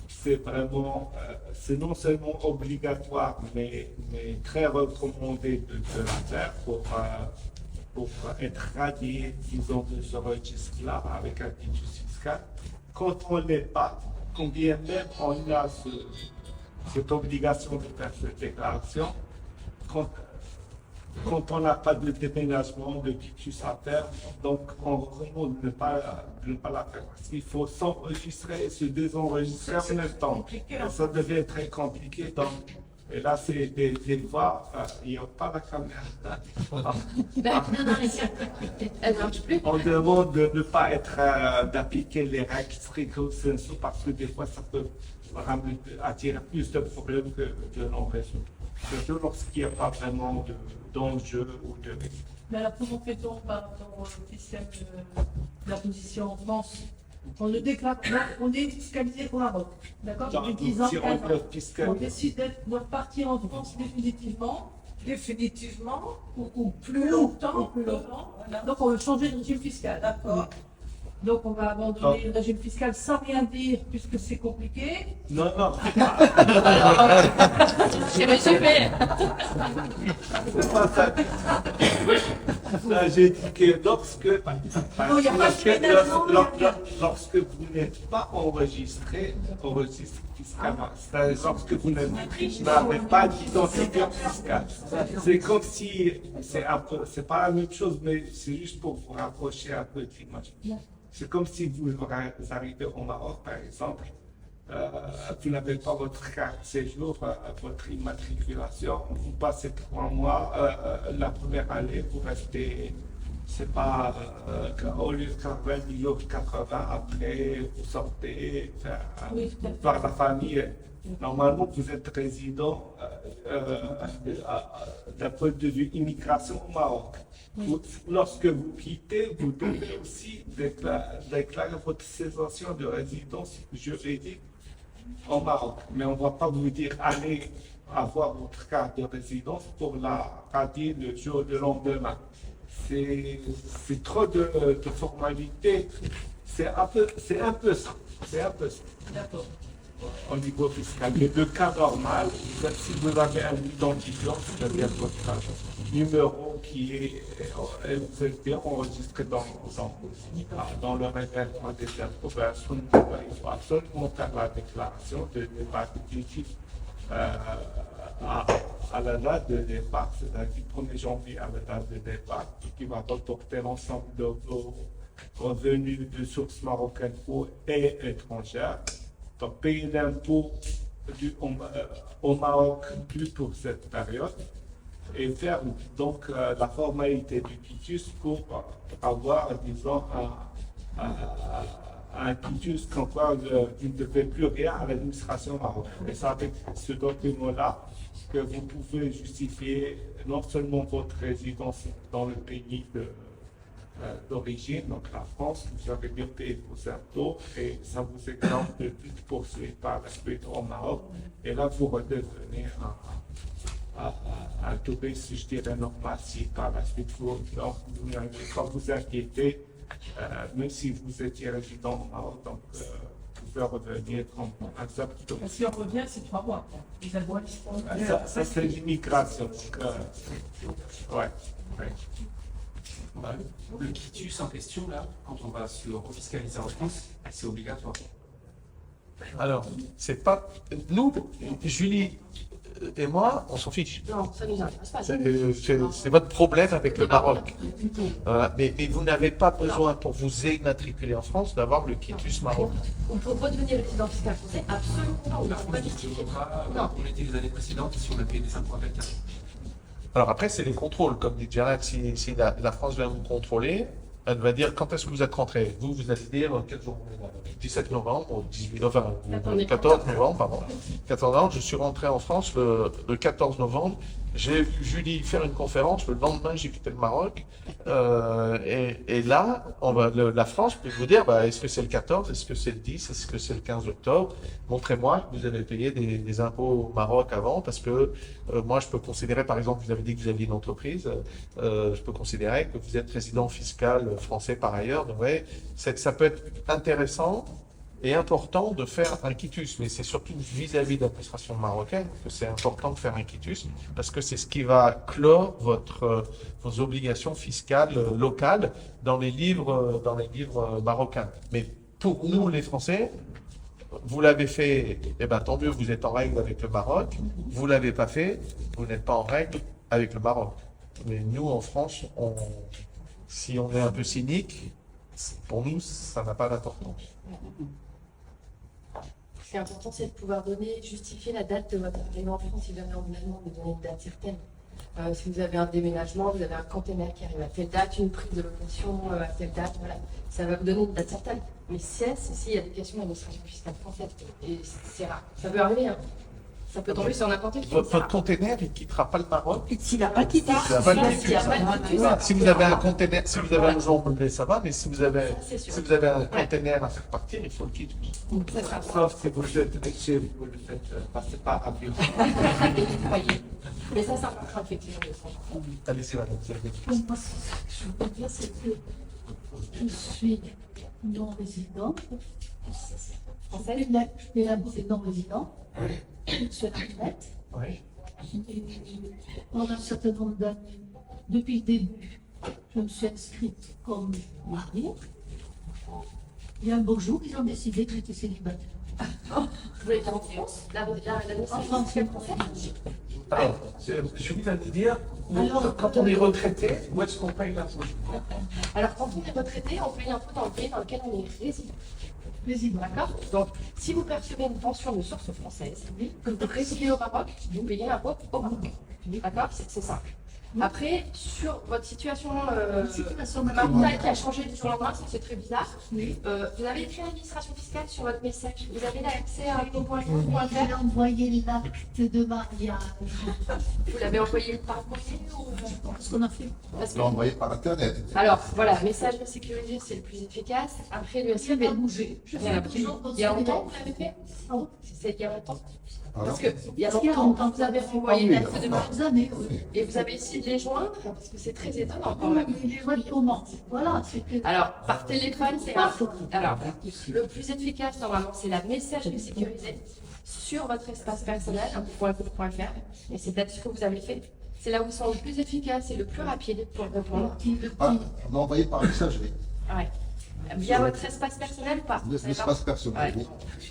c'est vraiment, c'est non seulement obligatoire, mais très recommandé de la faire pour être radié, disons, de ce registre-là avec un titre fiscal. Quand on ne l'est pas, quand bien même on a cette obligation de faire cette déclaration, quand on n'a pas de déménagement, de quitus à faire, donc on recommande de ne pas la faire. Parce qu'il faut s'enregistrer et se désenregistrer en même temps. Et ça devient très compliqué. Donc, et là, c'est des voix, il n'y a pas la caméra. Elle marche plus. On demande de ne pas d'appliquer les règles stricto sensu parce que des fois, ça peut attirer plus de problèmes que l'on résout. Surtout lorsqu'il n'y a pas vraiment d'enjeu ou de risque. Mais alors, comment fait-on dans le système de la position en France? On le déclare, on est fiscalisé au Maroc, d'accord? Depuis 10 ans, on décide de partir en France définitivement, ou plus longtemps, voilà. Donc on veut changer de régime fiscal, d'accord? Donc on va abandonner le régime fiscal sans rien dire, puisque c'est compliqué. Non. C'est fait. C'est pas ça. Là, j'ai dit que lorsque vous n'êtes pas enregistré au registre fiscal, c'est-à-dire lorsque vous n'avez pas d'identifiant fiscal, c'est comme si, c'est pas la même chose, mais c'est juste pour vous rapprocher un peu de l'image. C'est comme si vous arrivez au Maroc, par exemple, vous n'avez pas votre carte séjour, votre immatriculation, vous passez 3 mois, la première année, vous restez, c'est pas, au lieu de 90 jours, 80, après vous sortez, voir la famille. Normalement, vous êtes résident d'un point de vue immigration au Maroc. Lorsque vous quittez, vous devez aussi déclarer votre cessation de résidence juridique au Maroc. Mais on ne va pas vous dire allez avoir votre carte de résidence pour la radier le jour de lendemain. C'est trop de formalités. C'est un peu ça. D'accord. Au niveau fiscal. Mais le cas normal, si vous avez un identifiant, c'est-à-dire votre numéro qui est, vous êtes bien enregistré dans le répertoire des impôts, il faut absolument faire la déclaration de départ définitif à la date de départ, c'est-à-dire du 1er janvier à la date de départ, qui va reporter l'ensemble de vos revenus de sources marocaines et étrangères. Donc, payer l'impôt au Maroc plus pour cette période et faire donc la formalité du quitus pour avoir, disons, un quitus comme quoi il ne devait plus rien à l'administration marocaine. Et c'est avec ce document-là que vous pouvez justifier non seulement votre résidence dans le pays d'origine, donc la France, vous avez bien payé vos impôts et ça vous exempte de toute poursuite par la suite au Maroc. Et là, vous redevenez un touriste, je dirais, normal si par la suite vous n'avez pas vous inquiéter, même si vous étiez résident au Maroc, donc vous pouvez revenir comme un simple touriste. Si on revient, c'est 3 mois. Les Albois, Ça c'est l'immigration. Ouais. Le quitus en question, là, quand on va se refiscaliser en France, c'est obligatoire. Alors, c'est pas. Nous, Julie et moi, on s'en fiche. Non, ça nous intéresse pas. C'est votre problème avec le Maroc. Voilà. Mais vous n'avez pas besoin, pour vous immatriculer en France, d'avoir le quitus marocain. Pour redevenir résident fiscal français, absolument pas. On La ne peut France pas ne justifier. pas Non. on était les années précédentes si on a payé des impôts avec. Alors après, c'est les contrôles. Comme dit Janet, si la France vient vous contrôler, elle va dire quand est-ce que vous êtes rentré. Vous allez dire quel jour vous êtes là. 17 novembre, ou 18, enfin, 14 novembre, pardon. 14 novembre, je suis rentré en France le 14 novembre. J'ai vu Julie faire une conférence, le lendemain j'ai quitté le Maroc. Et là, la France peut vous dire, est-ce que c'est le 14, est-ce que c'est le 10, est-ce que c'est le 15 octobre? Montrez-moi que vous avez payé des impôts au Maroc avant, parce que moi je peux considérer, par exemple, vous avez dit que vous aviez une entreprise, je peux considérer que vous êtes résident fiscal français par ailleurs. Donc ouais, ça peut être intéressant et important de faire un quitus, mais c'est surtout vis-à-vis de l'administration marocaine que c'est important de faire un quitus, parce que c'est ce qui va clore vos obligations fiscales locales dans les livres marocains. Mais pour nous, les Français, vous l'avez fait, eh ben tant mieux, vous êtes en règle avec le Maroc. Vous l'avez pas fait, vous n'êtes pas en règle avec le Maroc. Mais nous, en France, si on est un peu cynique, pour nous, ça n'a pas d'importance. Ce qui est important, c'est de pouvoir justifier la date de votre arrivée en France si jamais on vous demande de donner une date certaine. Si vous avez un déménagement, vous avez un container qui arrive à telle date, une prise de location à telle date, voilà, ça va vous donner une date certaine. Mais s'il y a des questions d'administration fiscale française, et c'est rare, ça peut arriver, hein. Ça peut tomber sur n'importe qui. Votre container, il ne quittera pas le Maroc. S'il n'a pas quitté. Si vous avez un container, si vous avez un jour relevé, ça va, mais si vous avez un container à faire partir, il faut le quitter. Sauf si vous êtes riche, vous le faites passer par avion. Mais ça, c'est important, effectivement. Allez-y, madame. Moi, ce que je veux dire, c'est que je suis non-résidente. Française. Et là, c'est non-résident. Je suis retraite. Oui. Et pendant un certain nombre d'années, depuis le début, je me suis inscrite comme mariée. Et un beau jour, ils ont décidé que j'étais célibataire. Vous voulez dire en France? L'administration fiscale française? Alors, je viens de dire, quand on est retraité, où est-ce qu'on paye l'impôt? Alors, quand on est retraité, on paye un peu dans le pays dans lequel on est résident. D'accord? Donc, si vous percevez une pension de source française, que vous résidez au Maroc, vous payez l'impôt au Maroc. D'accord? C'est simple. Après, sur votre situation maritale qui a changé du jour au lendemain, ça c'est très bizarre. Vous avez écrit l'administration fiscale sur votre message. Vous avez l'accès à J'ai impôt.fr. envoyé l'acte de mariage. Vous l'avez envoyé par courrier ou Ce qu'on a fait. parce que- l'ont envoyé par Internet. Alors, voilà, message sécurisé, c'est le plus efficace. Après, le Je n'ai pas bougé. Je Il y a fais toujours il y a longtemps que vous l'avez fait? Pardon. C'est il y a longtemps. Alors, Parce que il y a Parce qu'il y a longtemps, longtemps. vous avez renvoyé l'acte de mariage. Des années, oui. Et vous avez essayé de les joindre, parce que c'est très étonnant quand Mais même. les joies de comment? Voilà, c'était. Alors, par téléphone, c'est un... Alors, le plus efficace, normalement, c'est la messagerie sécurisée sur votre espace personnel, .fr, et c'est peut-être ce que vous avez fait. C'est là où ils sont le plus efficaces et le plus rapide pour répondre. on m'a envoyé par messagerie. Ouais. Via votre espace personnel ou pas? L'espace personnel.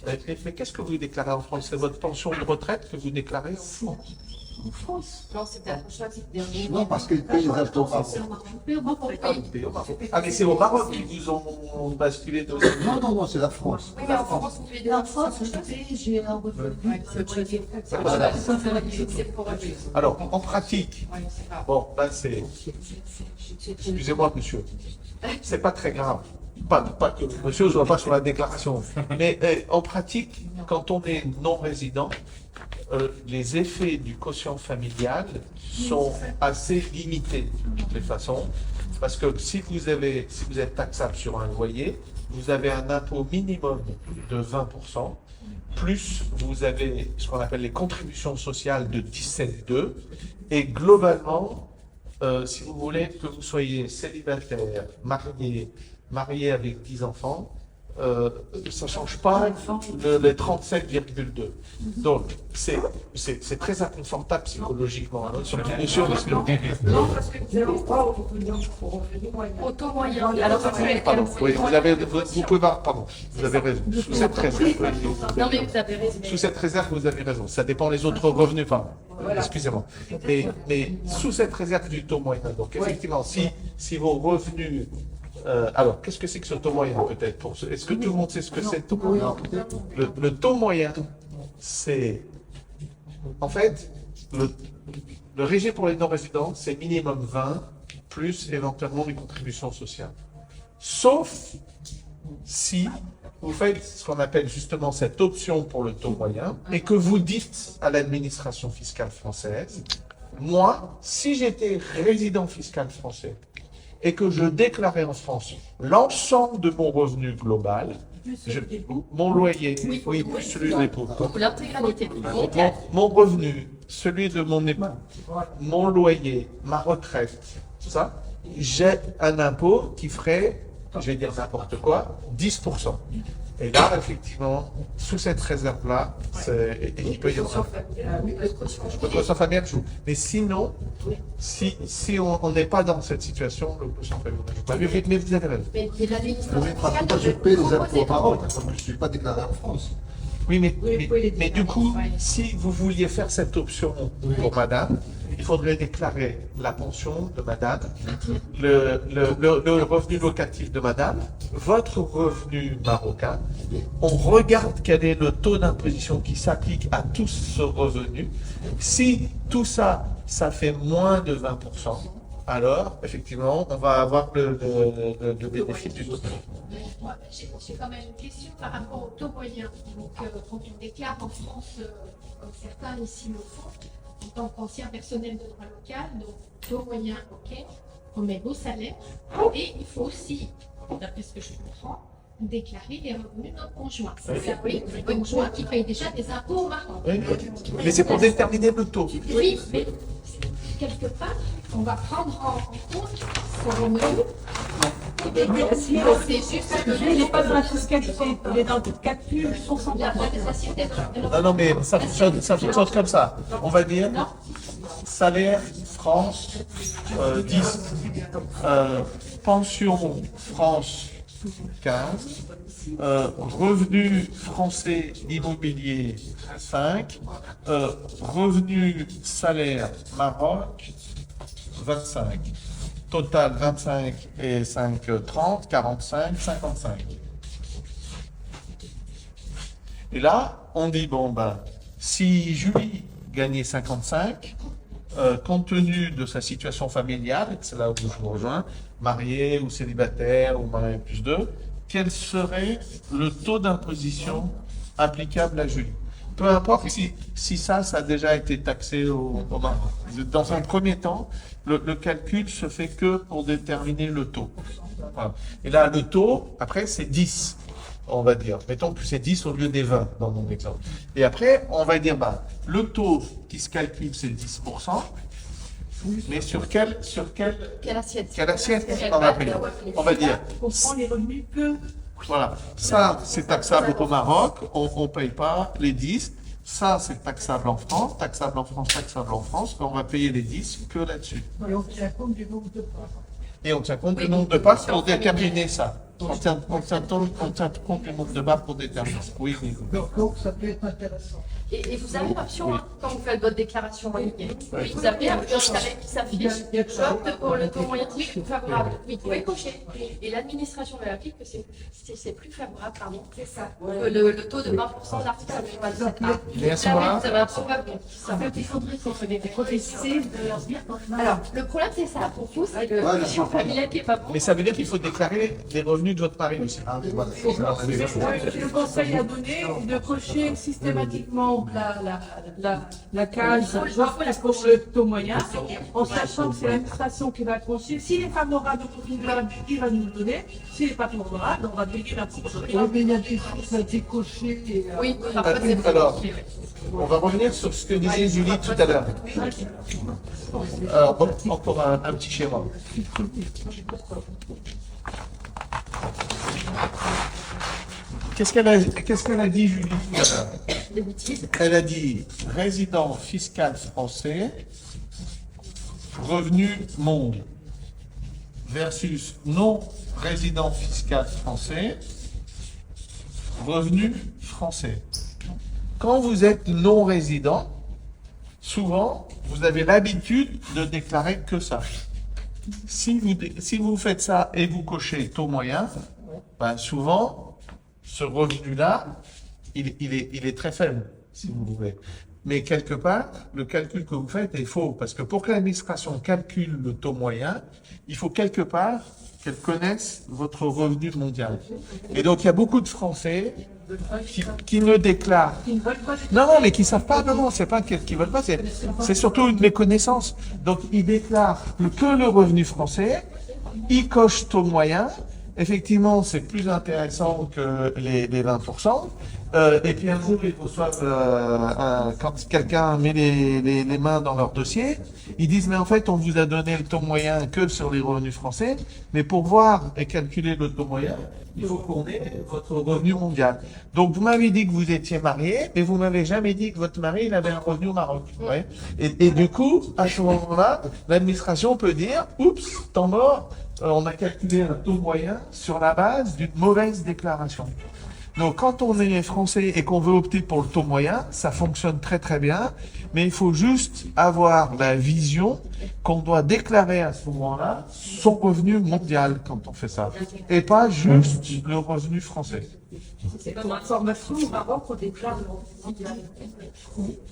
Ouais. Mais qu'est-ce que vous déclarez en France? C'est votre pension de retraite que vous déclarez En France. Non, c'est peut-être, je crois que c'est des Non, parce qu'ils payent les impôts au Maroc. Ah, mais c'est au Maroc qu'ils vous ont basculé de... Non, non, non, c'est la France. Oui, mais en France, vous payez des En impôts, France, c'est je autre chose. paye, j'ai un revenu. C'est autre chose. C'est autre Voilà. chose. C'est pour autre chose. Alors, en pratique, Oui, c'est pas. bon, là c'est... Excusez-moi, monsieur. C'est pas très grave. Pas que monsieur ne soit pas sur la déclaration. Mais en pratique, quand on est non-résident, les effets du quotient familial sont assez limités de toutes les façons. Parce que si vous êtes taxable sur un loyer, vous avez un impôt minimum de 20%, plus vous avez ce qu'on appelle les contributions sociales de 17,2, et globalement, si vous voulez que vous soyez célibataire, marié avec 10 enfants, ça ne change pas les 37,2. Donc, c'est très inconfortable psychologiquement. Hein, surtout, monsieur, parce que... Non, parce que vous n'avez pas au revenu moyen. Au taux moyen. Alors, Pardon, oui, vous pouvez pas, pardon, vous avez raison. Sous cette réserve, non, mais vous avez raison. sous cette réserve, vous avez raison. Ça dépend des autres revenus, pardon. Excusez-moi. Mais sous cette réserve du taux moyen, donc effectivement, si vos revenus... alors, qu'est-ce que c'est que ce taux moyen, peut-être? Est-ce que tout le monde sait ce que c'est, le taux moyen? Le taux moyen, c'est... En fait, le régime pour les non-résidents, c'est minimum 20, plus éventuellement les contributions sociales. Sauf si vous faites ce qu'on appelle justement cette option pour le taux moyen et que vous dites à l'administration fiscale française, moi, si j'étais résident fiscal français et que je déclarais en France l'ensemble de mon revenu global, mon loyer, oui, plus celui de l'époux, L'intégralité. mon revenu, celui de mon époux, mon loyer, ma retraite, tout ça, j'ai un impôt qui ferait, je vais dire n'importe quoi, 10%. Et là, effectivement, sous cette réserve-là, il peut y avoir le quotient familial joue. Mais sinon, si on n'est pas dans cette situation, le quotient familial joue. Mais vous avez raison. Mais l'administration Oui, parce que fiscale moi, je doit paye les proposer impôts au ton Maroc, compte. parce que je ne suis pas déclaré en France. Oui, mais du coup, si vous vouliez faire cette option pour madame, il faudrait déclarer la pension de madame, le revenu locatif de madame, votre revenu marocain. On regarde quel est le taux d'imposition qui s'applique à tout ce revenu. Si tout ça, ça fait moins de 20%, alors, effectivement, on va avoir le bénéfice du taux. Moi, j'ai quand même une question par rapport au taux moyen. Donc, quand on déclare en France, comme certains ici le font, en tant qu'ancien personnel de droit local, donc taux moyen, ok, on met vos salaires. Et il faut aussi, d'après ce que je comprends, déclarer les revenus de notre conjoint. C'est ça, oui, le conjoint qui paye déjà des impôts au Maroc. Oui, mais c'est pour déterminer le taux. Oui, mais quelque part, on va prendre en compte son revenu. C'est juste Il n'est pas dans la fiscalité, il est dans le calcul la des aciétés de Non, mais ça fonctionne comme ça. On va dire salaire France 10, pension France 15, revenu français immobilier 5, revenu salaire Maroc 25. Total 25 et 5, 30, 45, 55. Et là, on dit, bon, ben, si Julie gagnait 55, compte tenu de sa situation familiale, c'est là où je vous rejoins, mariée ou célibataire ou mariée plus 2, quel serait le taux d'imposition applicable à Julie? Peu importe si ça a déjà été taxé au Maroc. Dans un premier temps, le calcul se fait que pour déterminer le taux. Voilà. Et là, le taux, après, c'est 10, on va dire. Mettons que c'est 10 au lieu des 20, dans mon exemple. Et après, on va dire, bah, le taux qui se calcule, c'est 10%, mais sur quelle assiette on va dire, On prend les revenus que voilà, ça c'est taxable au Maroc, on ne paye pas les 10. Ça c'est taxable en France, taxable en France, on va payer les 10 que là-dessus. et on tient compte du nombre de parts. Et on tient compte du nombre de passes pour déterminer ça. on tient compte du nombre de barres pour déterminer. Oui, oui. Donc ça peut être intéressant. Et vous avez l'option, hein, quand vous faites votre déclaration en ligne, vous avez un carré qui s'affiche. J'opte pour le taux moyen plus favorable. Oui, vous pouvez cocher. Et l'administration de l'applique que c'est plus favorable, pardon. C'est ça. Que le taux de 20% de l'article 27A. Et à ce moment-là, Vous avez un probable. En fait, il faudrait qu'on se préciser de leur dire. Alors, le problème, c'est ça. Pour vous, c'est le Voilà. quotient familial qui est pas bon. mais ça veut dire qu'il faut déclarer les revenus de votre mari aussi. Ah, mais voilà. Je conseille à donner de cocher systématiquement la case pour le taux moyen, en sachant que c'est l'administration qui va cocher. S'il est favorable, il va nous le donner. S'il n'est pas favorable, on va payer la petite chose. Oui, mais il y a des choses qui ont été cochées. Et, Oui, parfois, c'est Alors, on va revenir sur ce que disait Julie tout à l'heure. Alors, bon, encore un petit schéma. Qu'est-ce qu'elle a dit, Julie, tout à l'heure? des bêtises. Elle a dit résident fiscal français, revenu monde, versus non résident fiscal français, revenu français. Quand vous êtes non résident, souvent, vous avez l'habitude de déclarer que ça. Si vous faites ça et vous cochez taux moyen, ben souvent, ce revenu-là, il est très faible, si vous voulez. Mais quelque part, le calcul que vous faites est faux, parce que pour que l'administration calcule le taux moyen, il faut quelque part qu'elle connaisse votre revenu mondial. Et donc, il y a beaucoup de Français qui ne déclarent. Non, mais qui savent pas, non, c'est pas qu'ils veulent pas, c'est surtout une méconnaissance. Donc, ils déclarent que le revenu français, ils cochent taux moyen. Effectivement, c'est plus intéressant que les 20%. Et puis un jour, ils reçoivent, quand quelqu'un met les mains dans leur dossier, ils disent, mais en fait, on vous a donné le taux moyen que sur les revenus français, mais pour voir et calculer le taux moyen, il faut qu'on ait votre revenu mondial. Donc, vous m'avez dit que vous étiez marié, mais vous m'avez jamais dit que votre mari, il avait un revenu au Maroc. Ouais. Et du coup, à ce moment-là, l'administration peut dire, oups, temps mort, on a calculé un taux moyen sur la base d'une mauvaise déclaration. Donc, quand on est français et qu'on veut opter pour le taux moyen, ça fonctionne très très bien, mais il faut juste avoir la vision qu'on doit déclarer à ce moment-là son revenu mondial quand on fait ça, et pas juste le revenu français. C'est pour information, au Maroc, on déclare le revenu mondial.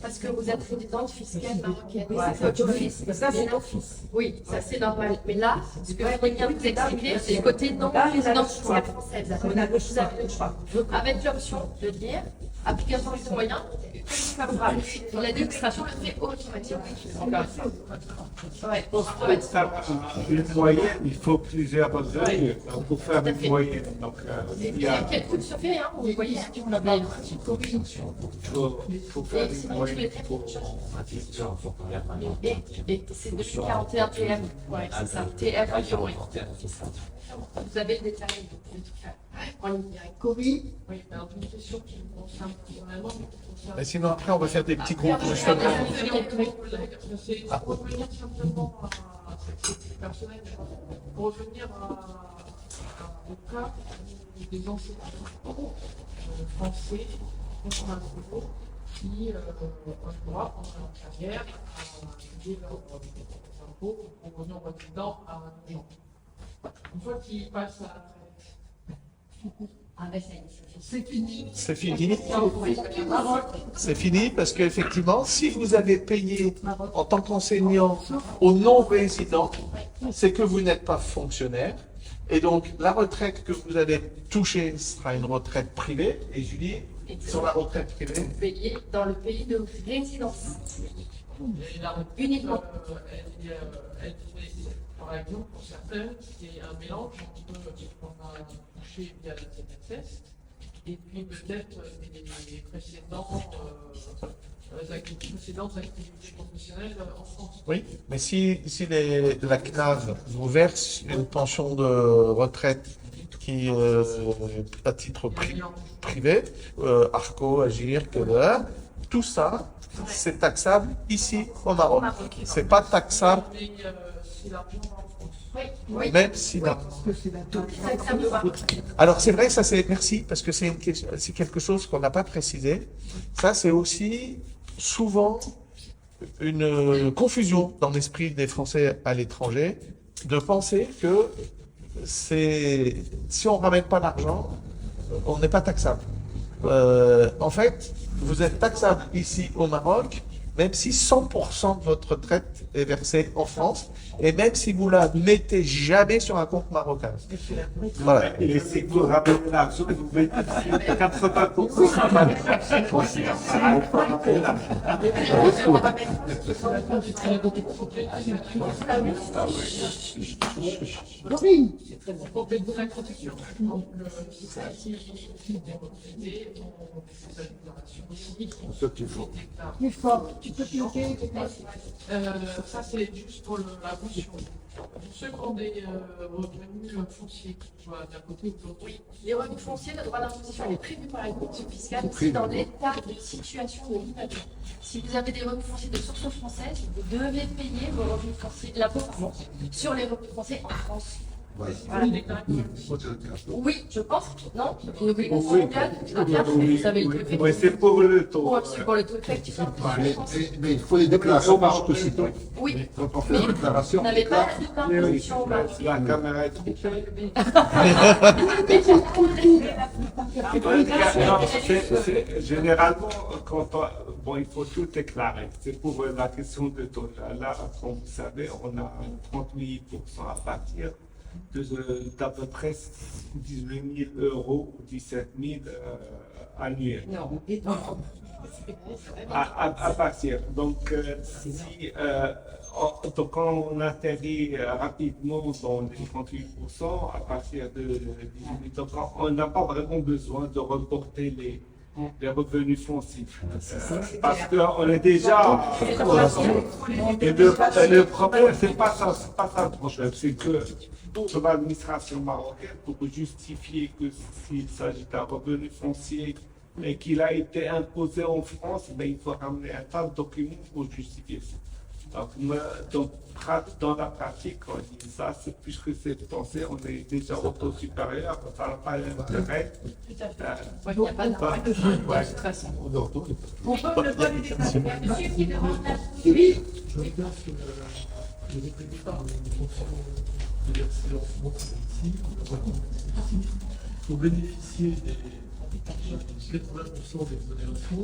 Parce que vous êtes résidente fiscale marocaine. Ouais, C'est votre office. ça, c'est l'office. Oui, ça c'est normal. Mais là, ce que je viens de vous expliquer, c'est le côté non résidente fiscale française. On a le choix. Avec l'option de dire application du taux moyen, favorable. L'administration le fait automatiquement. Ouais. Une moyenne, il faut plusieurs revenus pour faire une moyenne. Donc, il y a, Quel coût se fait, hein, vous voyez, si vous l'avez. il faut faire Et une sinon, tu moyenne les pour. Et c'est 2041 TM. Ouais, c'est ça. TM environ. Vous avez le détail de tout ça. En ligne directe. Covid, Oui, alors une question qui me concerne personnellement, mais qui concerne. Et sinon, après, on va faire des petits groupes, justement. C'est pour revenir simplement à cette personnel, pour revenir au cas des enseignants français contraints qui ont le droit, pendant leur carrière, à payer leurs impôts en revenant résident à un an. Une fois qu'ils passent à la retraite, c'est fini. C'est fini. C'est fini parce qu'effectivement, si vous avez payé en tant qu'enseignant aux non-résidents, c'est que vous n'êtes pas fonctionnaire. Et donc, la retraite que vous allez toucher sera une retraite privée. Et Julie, sur la retraite privée, Payé dans le pays de résidence. Et la retraite, Uniquement. par exemple, pour certains, c'est un mélange entre ce qu'on a touché via la CNSS et puis peut-être les précédentes activités professionnelles en France. oui, mais si la CNAV vous verse une pension de retraite qui à titre privé, Arco, Agir, Keller, tout ça, c'est taxable ici au Maroc. C'est pas taxable. Mais si l'argent va en France. Oui. Même si non. Ça me va. Alors c'est vrai, ça c'est merci parce que c'est quelque chose qu'on n'a pas précisé. Ça c'est aussi souvent une confusion dans l'esprit des Français à l'étranger de penser que si on ramène pas l'argent, on n'est pas taxable. En fait, vous êtes taxable ici au Maroc, même si 100% de votre retraite est versée en France, et même si vous la mettez jamais sur un compte marocain. Voilà. Et si vous ramenez l'argent, vous mettez 80%. Corinne, Complètement la protection. Donc, Ce qu'il faut. plus fort, tu peux piquer. ça, c'est juste pour la caution. Pour ceux qui ont des revenus fonciers, soit d'un côté ou de l'autre. Oui, les revenus fonciers, le droit d'imposition est prévu par la commission fiscale aussi dans l'état de situation de l'immeuble. Si vous avez des revenus fonciers de source française, vous devez payer vos revenus fonciers, l'impôt sur les revenus fonciers en France. Ouais. Voilà. Oui, je pense. Non, une obligation légale, vous savez le taux Oui, c'est pour le taux. c'est pour le taux effectif. Mais il faut les déclarer au Maroc aussi. Oui, Quand on fait la vous déclaration, on n'avez pas déclare. la d'imposition au Maroc. La caméra est trop généralement, bon, il faut tout déclarer. C'est pour la question de taux. Là, comme vous savez, on a 38% à partir d'à peu près 18 000 euros ou 17 000 annuels. Non. À partir. Donc, donc, quand on atterrit rapidement dans les 38%, à partir de 18 000, donc on n'a pas vraiment besoin de reporter les revenus fonciers. Parce qu'on est déjà... Et le problème, c'est pas ça le problème, c'est que pour l'administration marocaine, pour justifier que s'il s'agit d'un revenu foncier et qu'il a été imposé en France, ben, il faut ramener un tas de documents pour justifier ça. Donc, dans la pratique, on dit ça, c'est puisque c'est pensé, on est déjà au taux supérieur, ça n'a pas d'intérêt. Il n'y a pas d'impact de toute façon. On peut le donner des Monsieur qui demande la Je regarde sur le départ en fonction de verser en France ici, pour bénéficier des 80% d'exonération,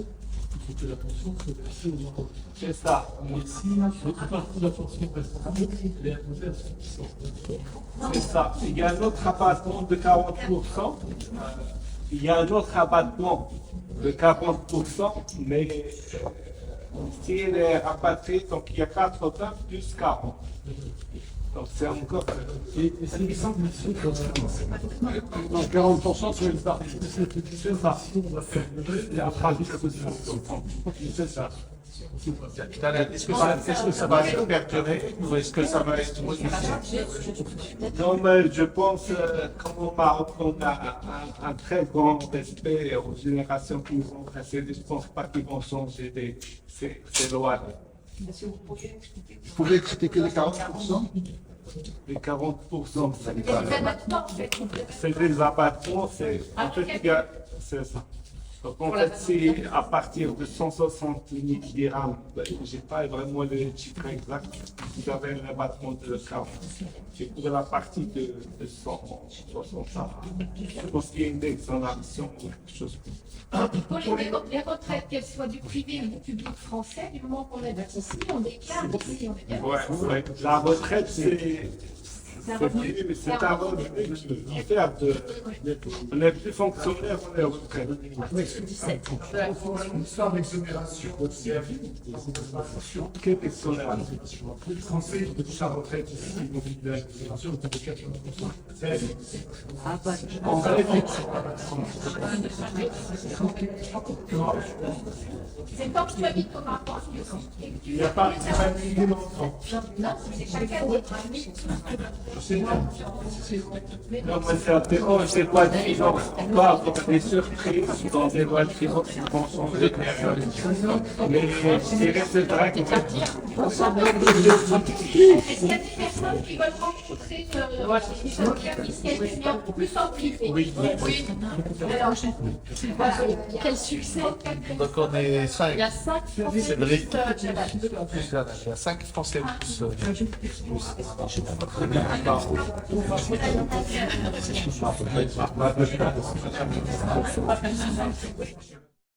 il faut que la pension soit versée au Maroc. C'est ça. Et si votre partie de la pension reste en France, elle est imposée à 100%. C'est ça. Il y a un autre abattement de 40%. Il y a un autre abattement de 40%, mais s'il est rapatrié, donc il y a 80 plus 40. Donc c'est encore... Et c'est une simple mission comme ça. Non, 40% sur une partie. C'est ça. On va faire et après, c'est ça. Est-ce que ça va être perturbé ou est-ce que ça va être modifié? Non, mais je pense qu'au Maroc, on a un très grand respect aux générations qui nous ont précédées. Je ne pense pas qu'ils vont changer ces lois. Vous pouvez expliquer les 40%? Les 40%, des abattements, en fait. c'est des abattements, c'est en fait, c'est ça. Donc en fait, c'est à partir de 160 000 dirhams, je n'ai pas vraiment le chiffre exact, vous avez un abattement de 40. C'est pour la partie de 160 000. Je pense qu'il y a une exonération ou quelque chose comme ça. Pour les retraites, qu'elles soient du privé ou du public français, du moment qu'on est ici, on déclare ici, on est bien. Ouais. La retraite, c'est un revenu qui diffère de... On n'est plus fonctionnaire, on est retraite. L'histoire d'exonération aussi à vie, Quelle exonération? les Français qui touchent la retraite ici, ils vont vivre l'exonération de 80%. Ah, bah, En fait, C'est quand tu habites au Maroc Il n'y a pas de montant. Non, c'est chacun des familles. Non, mais c'est interroge, c'est pas de finance. On va avoir des surprises dans des lois de finance qui vont changer. Mais c'est résultat qui Est-ce qu'il y a des personnes qui veulent rencontrer les avocats fiscalistes plus en privé? Oui. Alors, voilà, quel succès? Donc on est 5. Il y a 5 Français Cédric. plus Jabal. Il y a 5 Français plus. est